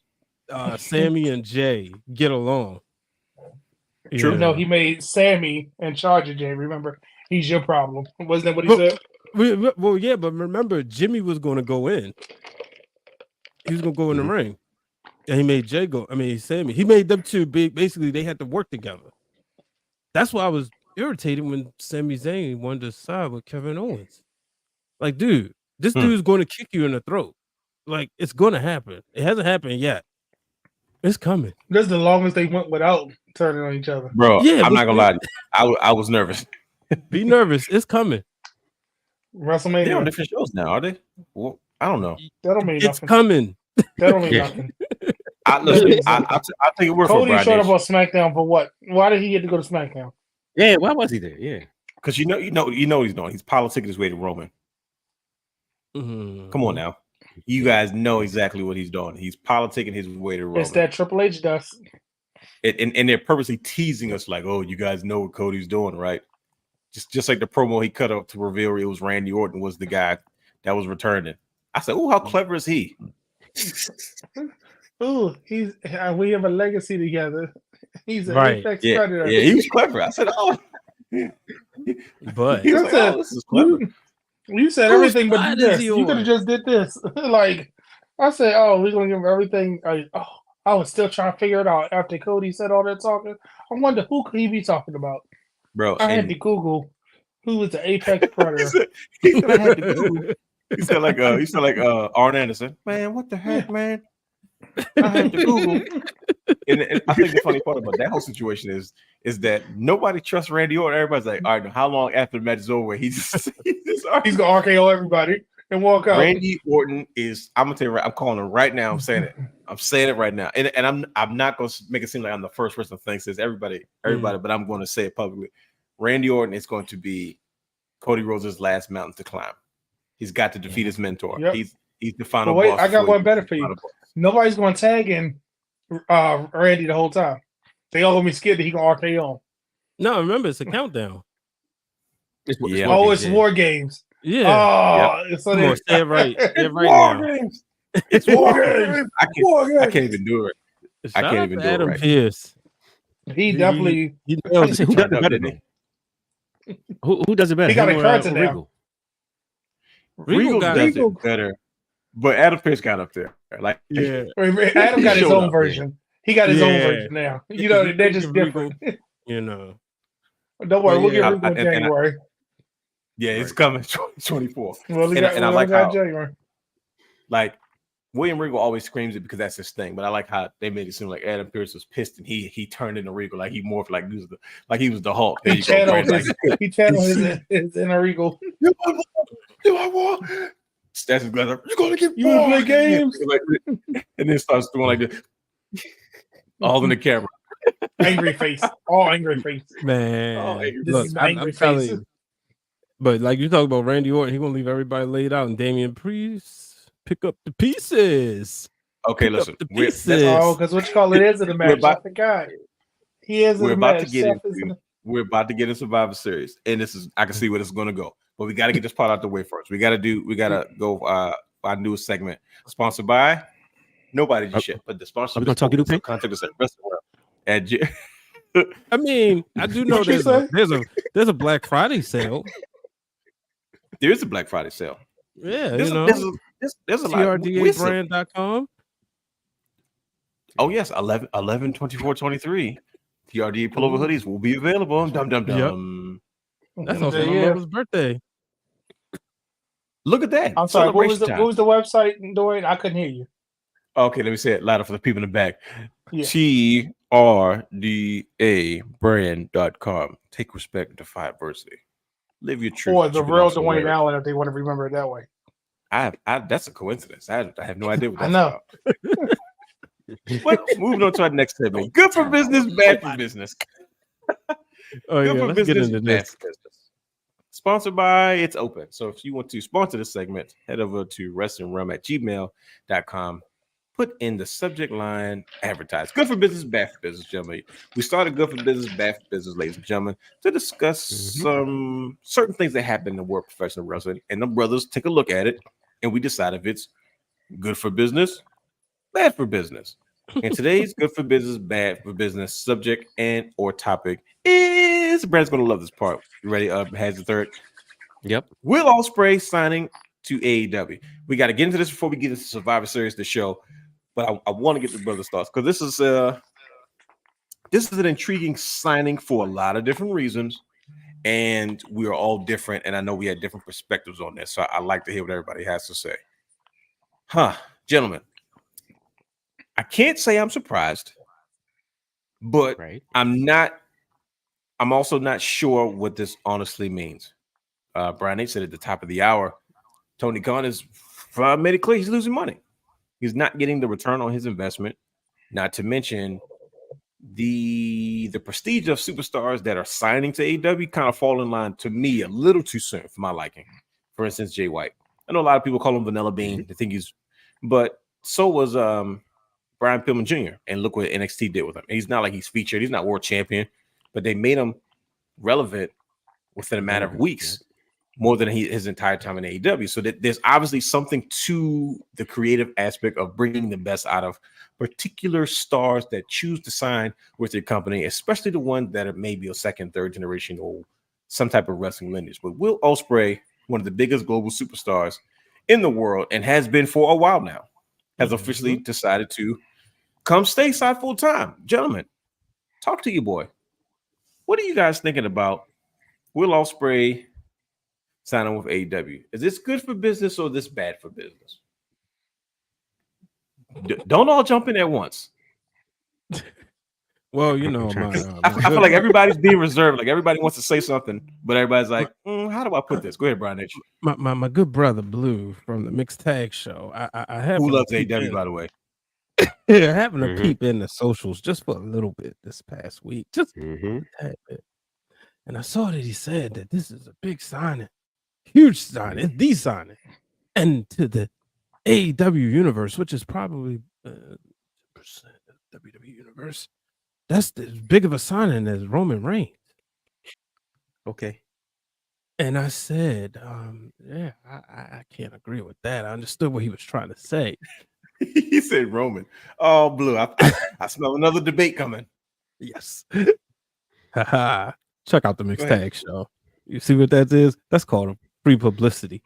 Sammy and Jay get along. True. no, he made Sammy in charge of Jay. Remember, he's your problem. Wasn't that what he said? Well, yeah, but remember, Jimmy was going to go in. He was going to go in the ring, and he made Jay go. I mean, Sammy. He made them two big. Basically, they had to work together. That's why I was irritated when Sami Zayn wanted to side with Kevin Owens. Like, dude, this dude's going to kick you in the throat. Like, it's going to happen. It hasn't happened yet. It's coming. This is the longest they went without turning on each other. Bro, Yeah, I'm but- not gonna lie to you. I was nervous. Be nervous. It's coming. They're on WrestleMania. different shows now, are they? Well, I don't know. That don't mean It's nothing. coming. That don't mean Yeah. nothing. Listen, I'll take a word for Cody Brian showed up Nation. on SmackDown for what? Why did he get to go to SmackDown? Yeah, why was he there? Yeah. Because you know what he's doing. He's politicking his way to Roman. Mhm. Come on now. You guys know exactly what he's doing. He's politicking his way to Roman. It's that Triple H does. And they're purposely teasing us like, oh, you guys know what Cody's doing, right? Just like the promo he cut up to reveal it was Randy Orton was the guy that was returning. I said, oh, how clever is he? Ooh, we have a legacy together. He's an Right. apex Yeah, predator. yeah, he was clever. I said, oh, But he was I like, said, oh, this is clever. You said Whose everything but side this. is he You could on? have just did this. Like I said, oh, we're gonna give him everything. I was still trying to figure it out after Cody said all that talking. I wonder who could he be talking about. Bro, I had and to Google who was the apex predator. he said I had to Google. He said like Arn Anderson. Man, what the heck, man? I had to Google. And I think the funny part about that whole situation is that nobody trusts Randy Orton. Everybody's like, all right, how long after the match is over? He's He's gonna RKO everybody and walk out. Randy Orton is. I'm gonna tell you right. I'm calling him right now. I'm saying it. I'm saying it right now. And I'm not gonna make it seem like I'm the first person to think this. Everybody, but I'm going to say it publicly. Randy Orton is going to be Cody Rhodes' last mountain to climb. He's got to defeat his mentor. Yep. He's the final But wait, boss. I got before one better for you. final boss. Nobody's gonna tag in Randy the whole time. They all gonna be scared that he gonna RKO him. no, remember it's a countdown. Yeah. Oh, it's War Games. Yeah. Oh, so Come on, say it right. Say it right now. Games. It's War War Games. Games. War I Games. can't even do it. Shout can't out even to do it Adam right. Pierce. He definitely. He I nailed can say it. who does Turned it up, better? didn't he? Who does it better? He got him a or, character now. Regal? Regal got does Regal. it better, but Adam Pierce got up there. Like, Yeah. Adam got his showed own up, version. He got his own Yeah. version now. You know, they're just different. You know. Don't worry, But we'll yeah, get Regal in and I- January. yeah, it's coming 24. Well, we And got, I like got how- January. Like William Regal always screams it because that's his thing. But I like how they made it seem like Adam Pierce was pissed and he turned into Regal, like he morphed like he was the Hulk. There He you go, channeled Brand. his, he channeled his inner Regal. Do I want? That's his brother. You're gonna get You wanna play more. games? Like, and then starts doing like this, all in the camera. Angry face. All angry face. Man. Oh, hey, this Look, is my I'm angry telling face. you. But like you talk about Randy Orton, he gonna leave everybody laid out, and Damian Priest pick up the pieces. Okay, Pick up listen. the We're, pieces. Oh, because what you call it is in the match. about- I forgot. He is in we're the about match. to get Seth is in into we're about to get in Survivor Series, and this is I can see where this is gonna go. But we got to get this part out the way first. We gotta go our newest segment, sponsored by nobody just shit, but the sponsor. Are we gonna talk Lupe? Contact us at Wrestling Wrealm at I mean, I do know What you there's a Black Friday sale. There is a Black Friday sale. Yeah, There's you know, a lot. TRDAbrand.com. Oh yes, 11 24 23. TRDA pullover hoodies will be available. Dum dum dum. That's also my Yeah. mother's birthday. Look at that. I'm sorry. What was Celebration the website, Dorian? I couldn't hear you. Okay, let me say it louder for the people in the back. Yeah. TRDAbrand.com. Take respect and defy adversity. Live your truth. Or but the you can real also wear Dwayne it. Allen, if they want to remember it that way. That's a coincidence. I have no idea what I that's know. about. Well, moving on to our next segment. Good for business, bad for business. Oh yeah, Good for let's get business, into bad this. for business. Sponsored by It's Open. So if you want to sponsor this segment, head over to wrestlingwrealm@gmail.com. put in the subject line advertise. Good for business, bad for business, gentlemen. We started good for business, bad for business, ladies and gentlemen, to discuss some certain things that happen in the world of professional wrestling. And the brothers take a look at it and we decide if it's good for business, bad for business. And today's good for business, bad for business subject and or topic is Brad's gonna love this part. You ready? Has the third. Yep. Will Ospreay signing to AEW. We got to get into this before we get into Survivor Series, the show. But I want to get the brother's thoughts because this is an intriguing signing for a lot of different reasons, and we are all different. And I know we had different perspectives on this, so I like to hear what everybody has to say. Gentlemen, I can't say I'm surprised, but Right. I'm also not sure what this honestly means. Brian H said at the top of the hour, Tony Khan has made it clear he's losing money. He's not getting the return on his investment. Not to mention the prestige of superstars that are signing to AEW kind of fall in line to me a little too soon for my liking. For instance, Jay White. I know a lot of people call him Vanilla Bean. They think but so was Brian Pillman Jr. And look what NXT did with him. He's not like he's featured. He's not world champion, but they made him relevant within a matter of weeks. More than his entire time in AEW. So that there's obviously something to the creative aspect of bringing the best out of particular stars that choose to sign with your company, especially the ones that are maybe a second, third generation or some type of wrestling lineage. But Will Ospreay, one of the biggest global superstars in the world and has been for a while now, has officially decided to come stateside full time. Gentlemen, talk to you, boy. What are you guys thinking about Will Ospreay signing with AEW? Is this good for business or this bad for business? Don't all jump in at once. Well, you know, I feel like everybody's being reserved. Like everybody wants to say something, but everybody's like, how do I put this? Go ahead, Brian H. My good brother Blue from the Mixed Tag Show. I have Who loves AEW, by the way. Yeah, having to peep in the socials just for a little bit this past week, just a tad bit. And I saw that he said that this is a big signing, huge signing, it's the signing, and to the AEW universe, which is probably 10% of WWE universe. That's as big of a signing as Roman Reigns. Okay. And I said, yeah, I can't agree with that. I understood what he was trying to say. He said Roman. Oh, Blue. I smell another debate coming. Yes. Check out the Mixed Tag Show. You see what that is? That's called free publicity.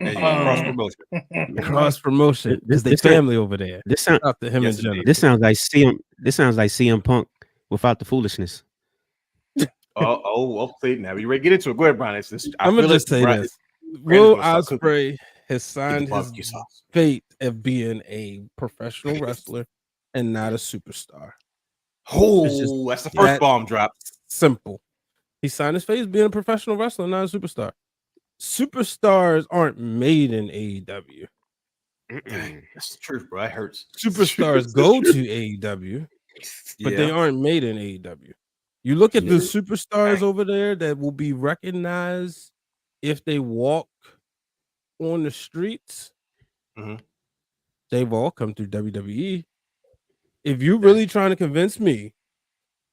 Cross promotion. Cross promotion. Because they family over there. This sounds after him and Jenna. This sounds like CM Punk without the foolishness. See, now you ready to get into it? Go ahead, Brian. I'm gonna just say this: Will Ospreay has signed his fate of being a professional wrestler and not a superstar. Oh, that's the first bomb drop. Simple. He signed his fate as being a professional wrestler, not a superstar. Superstars aren't made in AEW. That's the truth, bro. It hurts. Superstars go to AEW, but they aren't made in AEW. You look at the superstars over there that will be recognized if they walk on the streets. They've all come through WWE. If you're really trying to convince me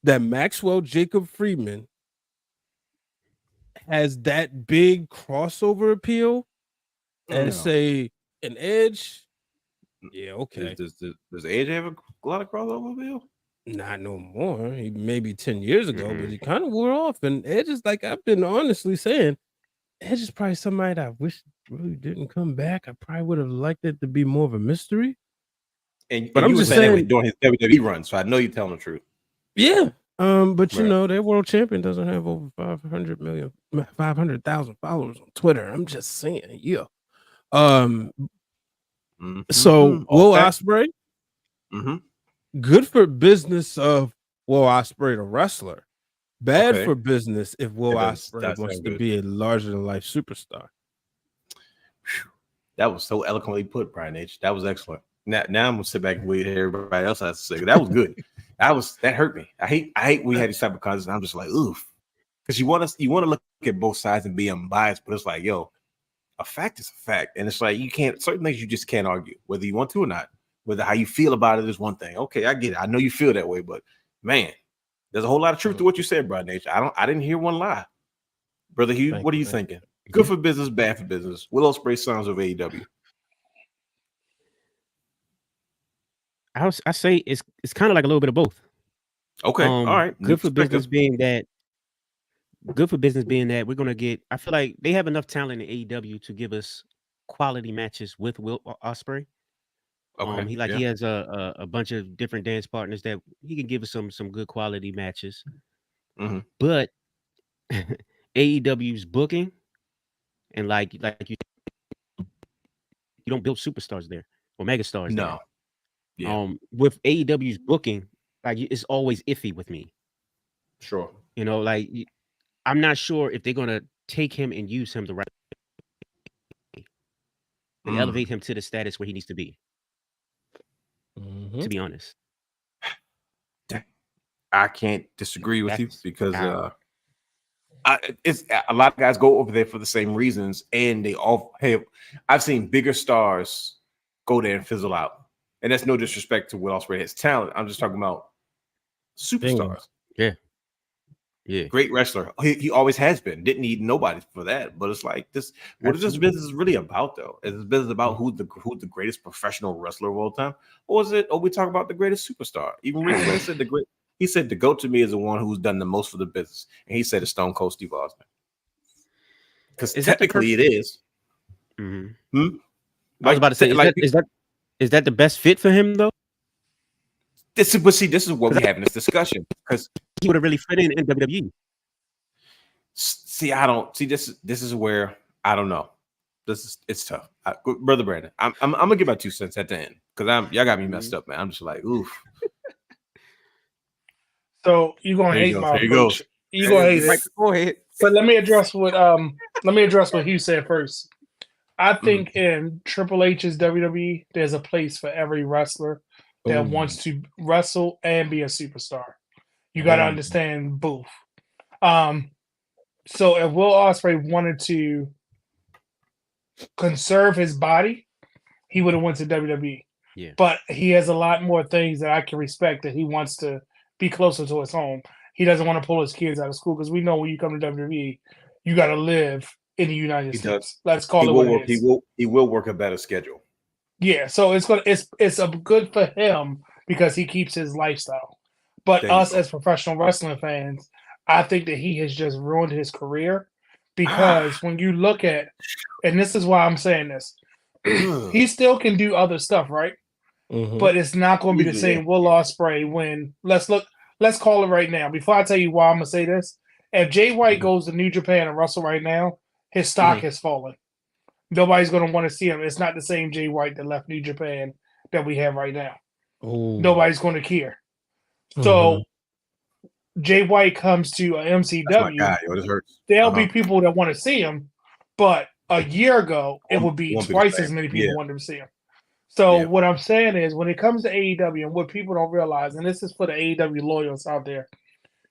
that Maxwell Jacob Friedman has that big crossover appeal as say an Edge, yeah, okay. Does Edge have a lot of crossover appeal? Not no more. He maybe 10 years ago, but he kind of wore off. And Edge is like, I've been honestly saying, Edge is probably somebody that I wish really didn't come back. I probably would have liked it to be more of a mystery. But I'm just saying during his WWE run, so I know you're telling the truth. Yeah. But you know, their world champion doesn't have over 500,000 followers on Twitter. I'm just saying, yeah. So Will Ospreay, good for business of Will Ospreay, the wrestler. Bad for business if Will Ospreay wants to be a larger than life superstar. That was so eloquently put, Brian H. That was excellent. Now I'm gonna sit back and wait to hear everybody else has to say. That was good. that hurt me. I hate we had these type of conversations. I'm just like, oof, because you want to look at both sides and be unbiased, but it's like, yo, a fact is a fact, and it's like you can't certain things you just can't argue whether you want to or not. Whether how you feel about it is one thing. Okay, I get it. I know you feel that way, but man, there's a whole lot of truth to what you said, Brother Nature. I didn't hear one lie. Brother Hugh, what are you thinking? Good for business, bad for business. Will Ospreay signs of AEW. I say it's kind of like a little bit of both. Okay, all right. Good for business being that we're gonna get. I feel like they have enough talent in AEW to give us quality matches with Will Ospreay. Okay, He has a bunch of different dance partners that he can give us some good quality matches. Mm-hmm. But AEW's booking and like you don't build superstars there or megastars there. No. Yeah. With AEW's booking, like it's always iffy with me. Sure. You know, like I'm not sure if they're gonna take him and use him the right way and elevate him to the status where he needs to be. To be honest, I can't disagree with you because it's a lot of guys go over there for the same reasons, and they all have. I've seen bigger stars go there and fizzle out, and that's no disrespect to Will Ospreay, his talent. I'm just talking about superstars. Yeah, great wrestler. He always has been. Didn't need nobody for that. But it's like this. What is this business really about, though? Is this business about who's the greatest professional wrestler of all time, or is it? Or we talk about the greatest superstar? Even Rick Flair said He said the GOAT to me is the one who's done the most for the business, and he said it's Stone Cold Steve Austin. Because technically it is. Mm-hmm. I was about to say, is that the best fit for him though? This is what we're having this discussion because he would have really fit in WWE. See, I don't see this. This is where I don't know. It's tough, Brother Brandon. I'm gonna give my 2 cents at the end because y'all got me messed up, man. I'm just like, oof. So you're gonna hate my approach. You're gonna hate it. Go ahead. But let me address what Hugh said first. I think in Triple H's WWE, there's a place for every wrestler that wants to wrestle and be a superstar. You got to understand both. So if Will Ospreay wanted to conserve his body, he would have went to WWE. Yeah. But he has a lot more things that I can respect that he wants to be closer to his home. He doesn't want to pull his kids out of school because we know when you come to WWE, you got to live in the United States. Let's call it what it is. He will work a better schedule. Yeah, so it's a good for him because he keeps his lifestyle. But us as professional wrestling fans, I think that he has just ruined his career because when you look at, and this is why I'm saying this, he still can do other stuff, right? Mm-hmm. But it's not going to be the same Will Ospreay when let's call it right now. Before I tell you why I'm gonna say this, if Jay White goes to New Japan and wrestle right now, his stock has fallen. Nobody's going to want to see him. It's not the same Jay White that left New Japan that we have right now. Ooh. Nobody's going to care. So Jay White comes to MCW. There'll be people that want to see him, but a year ago, it would be twice as many people wanted to see him. So what I'm saying is when it comes to AEW and what people don't realize, and this is for the AEW loyals out there,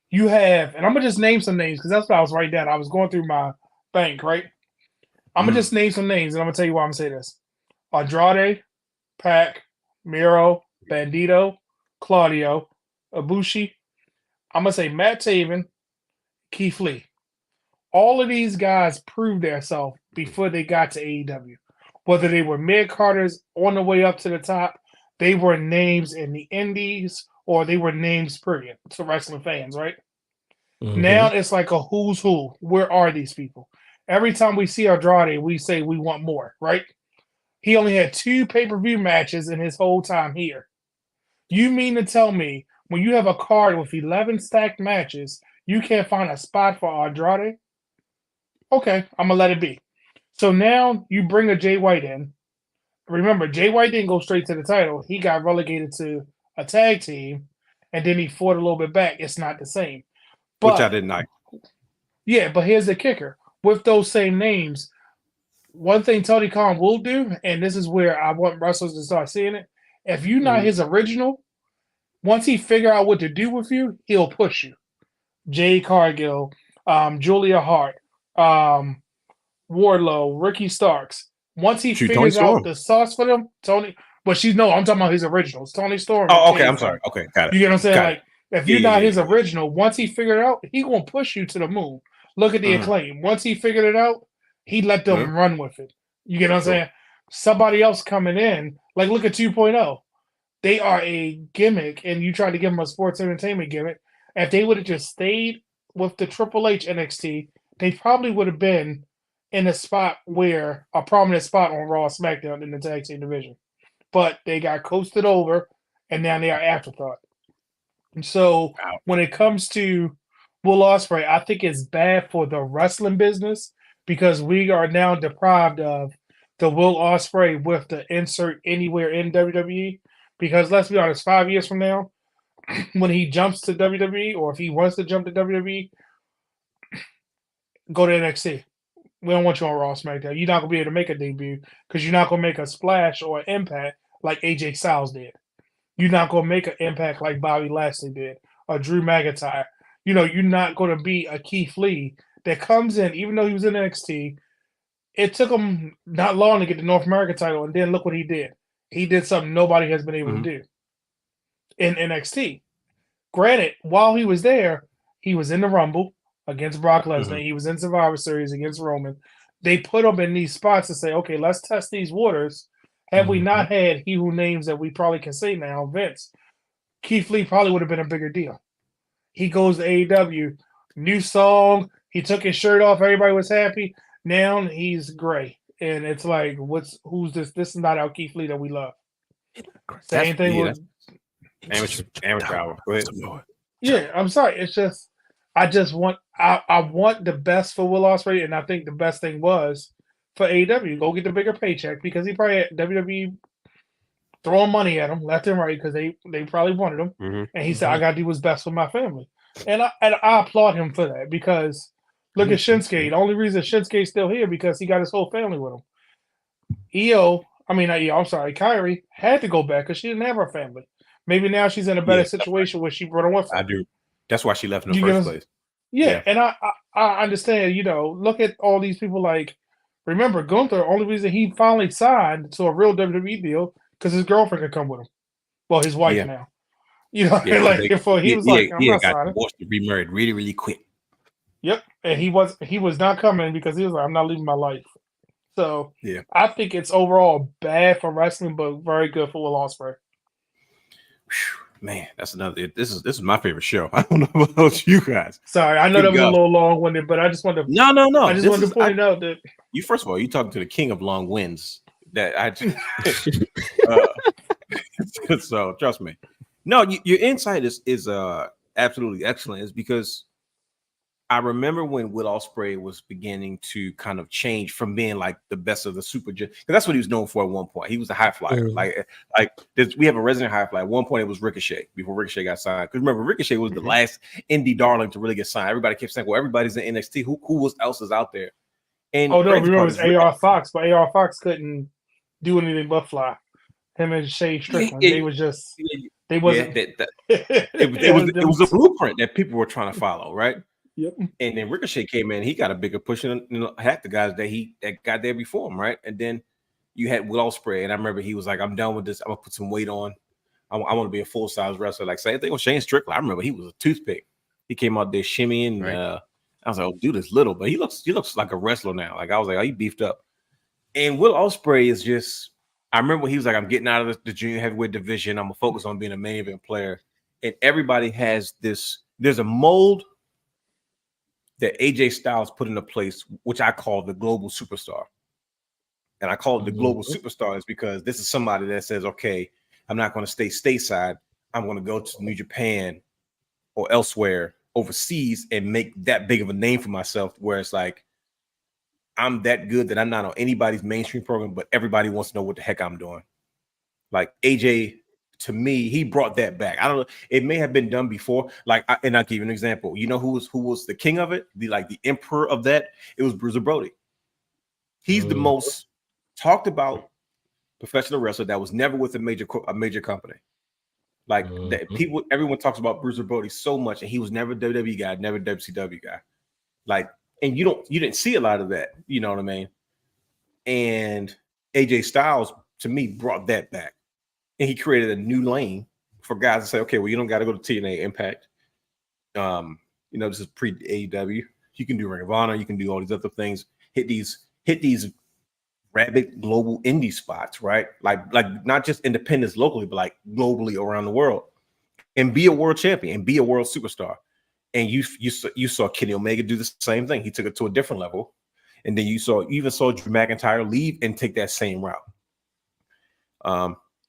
you have, and I'm going to just name some names because that's what I was writing down. I was going through my bank, right? I'm going to just name some names, and I'm going to tell you why I'm going to say this. Andrade, Pac, Miro, Bandito, Claudio, Ibushi. I'm going to say Matt Taven, Keith Lee. All of these guys proved themselves before they got to AEW. Whether they were mid-carders on the way up to the top, they were names in the indies, or they were names, period, to wrestling fans, right? Mm-hmm. Now it's like a who's who. Where are these people? Every time we see Andrade, we say we want more, right? He only had 2 pay-per-view matches in his whole time here. You mean to tell me when you have a card with 11 stacked matches, you can't find a spot for Andrade? Okay, I'm going to let it be. So now you bring a Jay White in. Remember, Jay White didn't go straight to the title. He got relegated to a tag team, and then he fought a little bit back. It's not the same. But, which I didn't like. Yeah, but here's the kicker. With those same names, one thing Tony Khan will do, and this is where I want wrestlers to start seeing it, if you're not his original, once he figure out what to do with you, he'll push you. Jay Cargill, Julia Hart, Wardlow, Ricky Starks. Once he figures out the sauce for them, Tony, But I'm talking about his originals. Tony Storm. Oh, okay. I'm sorry. Okay, got it. You get what I'm saying? Got Like, if Yeah, you're not yeah, his original, once he figured it out, he gonna push you to the moon. Look at the Mhm. Acclaim. Once he figured it out, he let them run with it. You get what I'm Sure. saying? Somebody else coming in, like look at 2.0. They are a gimmick, and you try to give them a sports entertainment gimmick. If they would have just stayed with the Triple H NXT, they probably would have been in a prominent spot on Raw, SmackDown in the tag team division. But they got coasted over, and now they are afterthought. So Wow. when it comes to Will Ospreay, I think it's bad for the wrestling business because we are now deprived of the Will Ospreay with the insert anywhere in WWE. Because let's be honest, 5 years from now, when he jumps to WWE, or if he wants to jump to WWE, go to NXT. We don't want you on Raw SmackDown. You're not gonna be able to make a debut because you're not gonna make a splash or an impact like AJ Styles did. You're not gonna make an impact like Bobby Lashley did or Drew McIntyre. You're not gonna be a Keith Lee that comes in, even though he was in NXT. It took him not long to get the North American title, and then look what he did. He did something nobody has been able to do in NXT. Granted, while he was there, he was in the Rumble against Brock Lesnar. He was in Survivor Series against Roman. They put him in these spots to say, okay, let's test these waters. Had we not had he who names that we probably can say now, Vince, Keith Lee probably would have been a bigger deal. He goes to AEW, new song. He took his shirt off. Everybody was happy. Now he's gray, and it's like, who's this? This is not our Keith Lee that we love. Same thing with amateur hour. Go ahead. Yeah, I'm sorry. It's just I want the best for Will Ospreay, and I think the best thing was for AEW go get the bigger paycheck because he probably had WWE throwing money at him left and right because they probably wanted him, and he said I got to do what's best for my family, and I applaud him for that because look at Shinsuke. The only reason Shinsuke's still here because he got his whole family with him. Kyrie had to go back because she didn't have her family. Maybe now she's in a better situation where she brought her with her. I do. That's why she left in the first place. Yeah, and I understand. Look at all these people. Like, remember Gunther? Only reason he finally signed to a real WWE deal because his girlfriend could come with him. Well, his wife now. He was like, I'm not signing. Divorced to remarried really, really quick. Yep, and he was not coming because he was like, I'm not leaving my life. So yeah, I think it's overall bad for wrestling, but very good for Will Ospreay. Man, that's another. This is my favorite show. I don't know about you guys. Sorry, I know that was a little long-winded, but I just wanted to. No. I just wanted to point out that you. First of all, you talking to the king of long winds. That I. So trust me. No, your insight is absolutely excellent. Is because I remember when Will Ospreay was beginning to kind of change from being like the best of the super, because that's what he was known for at one point. He was a high flyer. We have a resident high flyer. At one point, it was Ricochet before Ricochet got signed. Because remember, Ricochet was the last indie darling to really get signed. Everybody kept saying, "Well, everybody's in NXT. Who else is out there?" And remember it was AR Fox, but AR Fox couldn't do anything but fly. Him and Shea Strickland, they was just they wasn't. It was a blueprint that people were trying to follow, right? Yep. And then Ricochet came in. He got a bigger push than half the guys that got there before him, right? And then you had Will Ospreay, and I remember he was like, "I'm done with this. I'm gonna put some weight on. I want to be a full size wrestler." Like same thing with Shane Strickland. I remember he was a toothpick. He came out there shimmying. Right. I was like, "Oh, dude is little, but he looks like a wrestler now." Like I was like, "Oh, he beefed up." And Will Ospreay is just. I remember when he was like, "I'm getting out of the junior heavyweight division. I'm gonna focus on being a main event player." And everybody has this. There's a mold that AJ Styles put into place, which I call the global superstar. And I call it the global superstar is because this is somebody that says, okay, I'm not going to stay stateside. I'm going to go to New Japan or elsewhere overseas and make that big of a name for myself, where it's like, I'm that good that I'm not on anybody's mainstream program, but everybody wants to know what the heck I'm doing. Like AJ, to me, he brought that back. I don't know. It may have been done before. And I'll give you an example. You know who was the king of it? The emperor of that? It was Bruiser Brody. He's the most talked about professional wrestler that was never with a major company. That everyone talks about Bruiser Brody so much, and he was never a WWE guy, never a WCW guy. And you didn't see a lot of that. You know what I mean? And AJ Styles, to me, brought that back. and he created a new lane for guys to say, okay, well, you don't got to go to TNA Impact. This is pre AEW. You can do Ring of Honor. You can do all these other things. Hit these rabid global indie spots, right? Like not just independents locally, but like globally around the world, and be a world champion and be a world superstar. And you saw Kenny Omega do the same thing. He took it to a different level, and then you even saw Drew McIntyre leave and take that same route.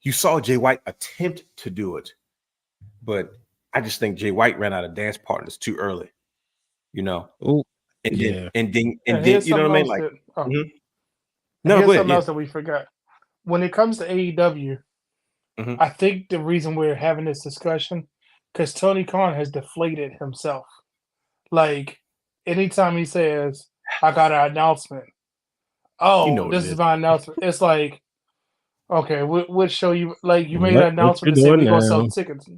You saw Jay White attempt to do it, but I just think Jay White ran out of dance partners too early. Oh, and yeah. then you know here's what I mean? something Like, else mhm. No, No, here's go ahead. something Yeah. else that we forgot. When it comes to AEW, Mhm. I think the reason we're having this discussion because Tony Khan has deflated himself. Like anytime he says, "I got an announcement," You know what this it is is. my announcement. It's like, okay, we'll show you. Like you made What an announcement to you say doing we're gonna sell now? tickets,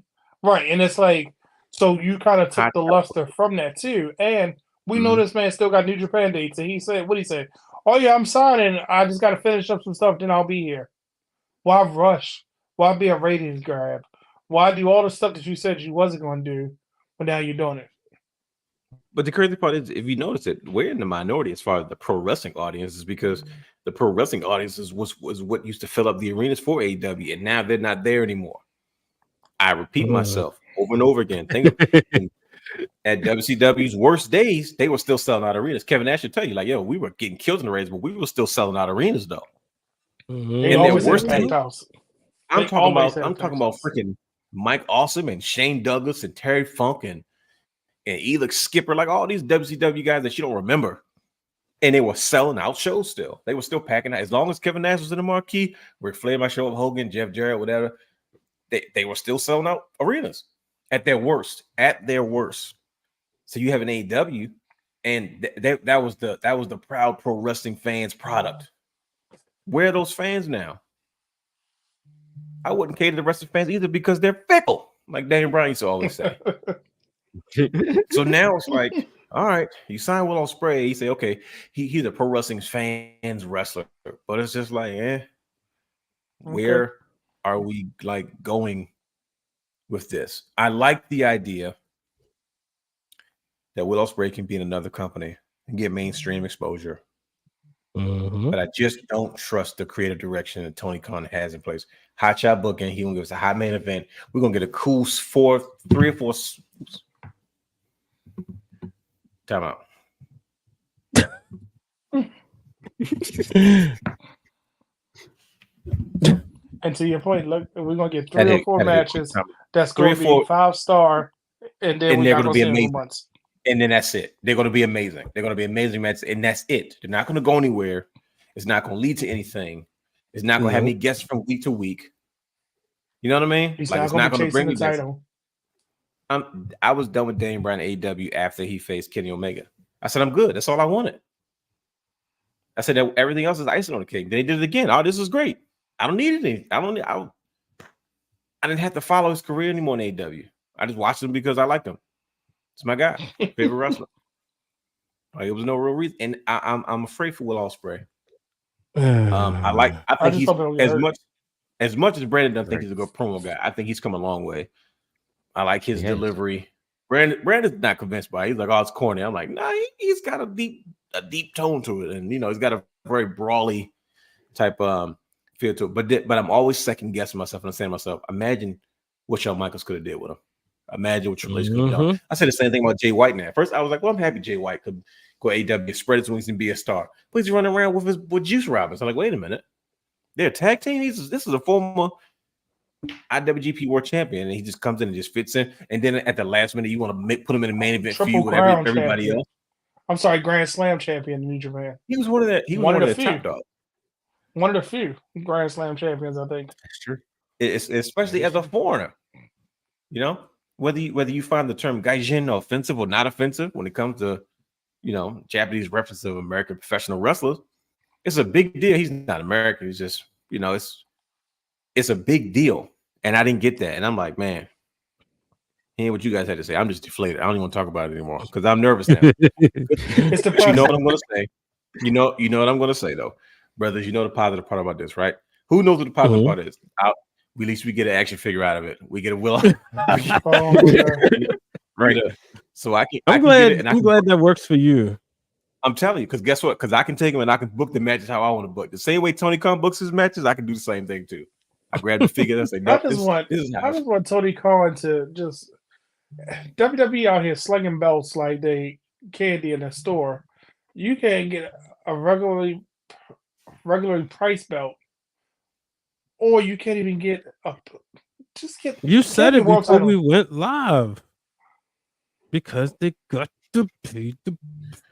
right? And it's like, so you kind of took Hot the luster from that too. And we know Mhm. this man still got New Japan dates, and he said, "What he said? Oh yeah, I'm signing. I just got to finish up some stuff, then I'll be here." Why rush? Why be a ratings grab? Why do all the stuff that you said you wasn't going to do, but now you're doing it? But the crazy part is, if you notice it, we're in the minority as far as the pro wrestling audience is because the pro wrestling audience was what used to fill up the arenas for AEW, and now they're not there anymore. I repeat myself over and over again. Think of at WCW's worst days, they were still selling out arenas. Kevin Nash should tell you, like, yo, we were getting killed in the race, but we were still selling out arenas though. They In their always had a worst packed days, house. I'm They talking always about had a packed house. freaking Mike Awesome and Shane Douglas and Terry Funk and Elix Skipper, like all these WCW guys that you don't remember. And they were selling out shows still. They were still packing out. As long as Kevin Nash was in the marquee, Ric Flair might show up, Hogan, Jeff Jarrett, whatever. They were still selling out arenas at their worst. At their worst. So you have an AEW, and that was the proud pro wrestling fans product. Where are those fans now? I wouldn't cater to wrestling fans either because they're fickle, like Daniel Bryan used to always say. So now it's like, all right, you sign Will Ospreay. You say, okay, he's a pro wrestling fans wrestler, but it's just like, where are we like going with this? I like the idea that Will Ospreay can be in another company and get mainstream exposure, but I just don't trust the creative direction that Tony Khan has in place. Hot shot booking, he gonna give us a hot main event. We're gonna get a cool 3 or 4. Time out. And to your point, look, we're gonna get 3 or 4 matches. That's 3 going or to be 4 5-star, and then they're we're going to be amazing. And then that's it. They're going to be amazing. They're going to be amazing matches, and that's it. They're not going to go anywhere. It's not going to lead to anything. It's not going to have me guessing from week to week. You know what I mean? He's like not it's going not to going to bring the me title. I was done with Daniel Bryan AEW after he faced Kenny Omega. I said I'm good. That's all I wanted. I said that everything else is icing on the cake. Then they did it again. Oh, this is great. I don't need anything. I didn't have to follow his career anymore in AEW. I just watched him because I liked him. It's my guy, favorite wrestler. Like, it was no real reason, and I'm afraid for Will Ospreay. I think he's as much as Brandon doesn't think he's a good promo guy. I think he's come a long way. I like his delivery. Brandon's not convinced by it. He's like, oh, it's corny. I'm like, nah, he's got a deep tone to it, and he's got a very brawly type feel to it. But I'm always second guessing myself and I'm saying to myself, imagine what Shawn Michaels could have did with him. Imagine what Triple H could have done. I said the same thing about Jay White now. First, I was like, well, I'm happy Jay White could go AEW, spread his wings, and be a star. But he's running around with Juice Robinson. I'm like, wait a minute. They're a tag team? This is a former IWGP World Champion, and he just comes in and just fits in. And then at the last minute, you want to put him in the main event feud with everybody else. I'm sorry, Grand Slam champion in New Japan. He was one of the one of the top dogs. One of the few Grand Slam champions, I think. That's true. It's especially as a foreigner, whether you find the term gaijin offensive or not offensive when it comes to, Japanese reference of American professional wrestlers, it's a big deal. He's not American. He's just, it's a big deal. And I didn't get that. And I'm like, man, hear what you guys had to say. I'm just deflated. I don't even want to talk about it anymore because I'm nervous now. It's the you know what I'm going to say. You know what I'm going to say though, brothers. You know the positive part about this, right? Who knows what the positive part is? At least we get an action figure out of it. We get a Will. Right. So I can. I'm glad. I'm glad that works for you. I'm telling you, because guess what? Because I can take him and I can book the matches how I want to book. The same way Tony Khan books his matches, I can do the same thing too. I grab the figure and say, no, I just want Tony Khan to just WWE out here slinging belts like they candy in a store. You can't get a regularly priced belt, or you can't even get a. Just get. You said it before we went live. Because they got to pay the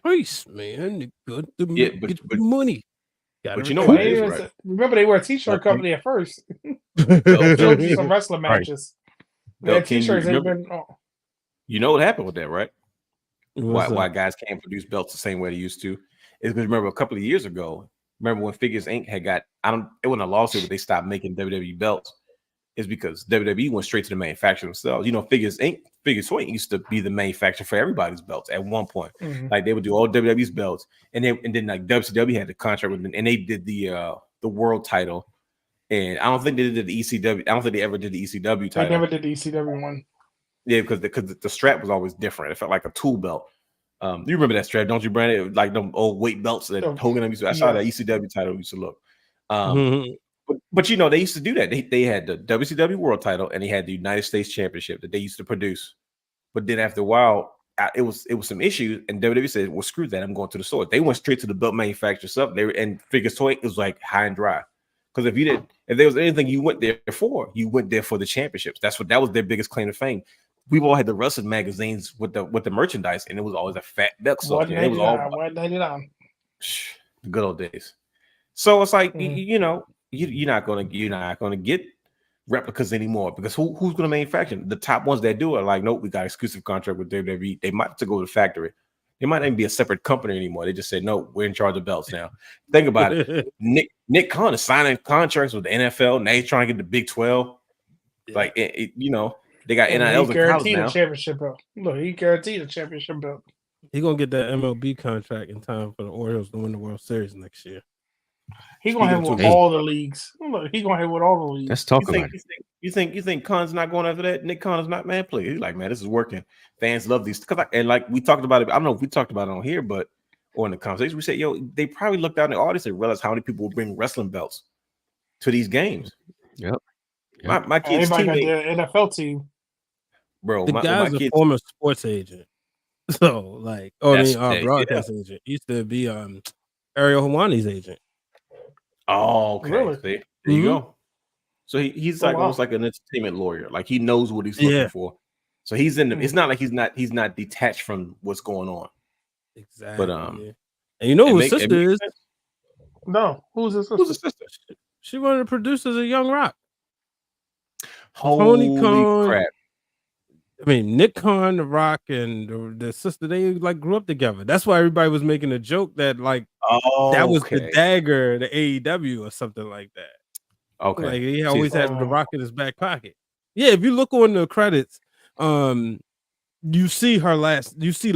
price, man. They got to get the money. But you know what? Right. Remember, they were a t-shirt company at first. Showed you some wrestling matches. Their t-shirts ain't been. You know what happened with that, right? Why guys can't produce belts the same way they used to? Is because remember a couple of years ago, remember when Figures Inc. had got it wasn't a lawsuit, but they stopped making WWE belts. Is because WWE went straight to the manufacturer themselves. You know, Figures Inc. Figures Inc. used to be the manufacturer for everybody's belts at one point. Mm-hmm. Like they would do all WWE's belts, and then like WCW had the contract with them, and they did the world title. And I don't think they did the ECW. I don't think they ever did the ECW title. They never did the ECW one. Yeah, because the strap was always different. It felt like a tool belt. You remember that strap, don't you, Brandon? It was like them old weight belts that Hogan used to. I saw that ECW title used to look. But you know, they used to do that. They had the WCW World Title and they had the United States Championship that they used to produce. But then after a while, it was some issues, and WWE said, "Well, screw that. I'm going to the source." They went straight to the belt manufacturer stuff. And Figures Toy, it was like high and dry. Because if there was anything you went there for, you went there for the championships. That was their biggest claim to fame. We've all had the wrestling magazines with the merchandise, and it was always a fat belt stuff. It was all $1.99. The good old days. So it's like you know. You're not gonna get replicas anymore because who's gonna manufacture them? The top ones that do it are like, nope, we got exclusive contract with WWE. They might have to go to the factory. They might not even be a separate company anymore. They just said, no, we're in charge of belts now. Think about it. Nick Khan is signing contracts with the NFL. Now he's trying to get the Big 12. Like you know, they got NILs and college now. Championship belt. Look, he guaranteed a championship belt. He's gonna get that MLB contract in time for the Orioles to win the World Series next year. He's gonna have with all the leagues. Look, he's gonna have with all the leagues. Let's talk about it. You think Khan's not going after that? Nick Khan is not, man. Please, he's like, man, this is working. Fans love these. And like we talked about it. I don't know if we talked about it on here, but or in the conversation, we said, yo, they probably looked out in the audience and realized how many people will bring wrestling belts to these games. Yep. My kids' teammate, the NFL team, bro. The guy's a former sports agent. So like, broadcast agent. He used to be Ariel Helwani's agent. Oh, okay. Really? There you go. So he's like almost like an entertainment lawyer. Like he knows what he's looking for. So he's in the. It's not like he's not detached from what's going on. Exactly. But and you know who his sister is? No, who's his sister? Who's his sister? She one of the producers of Young Rock. Holy crap! I mean, Nick Khan, The Rock, and the sister, they like grew up together. That's why everybody was making a joke that like that was the dagger, the AEW or something like that. Okay. Like he always had The Rock in his back pocket. Yeah, if you look on the credits, you see the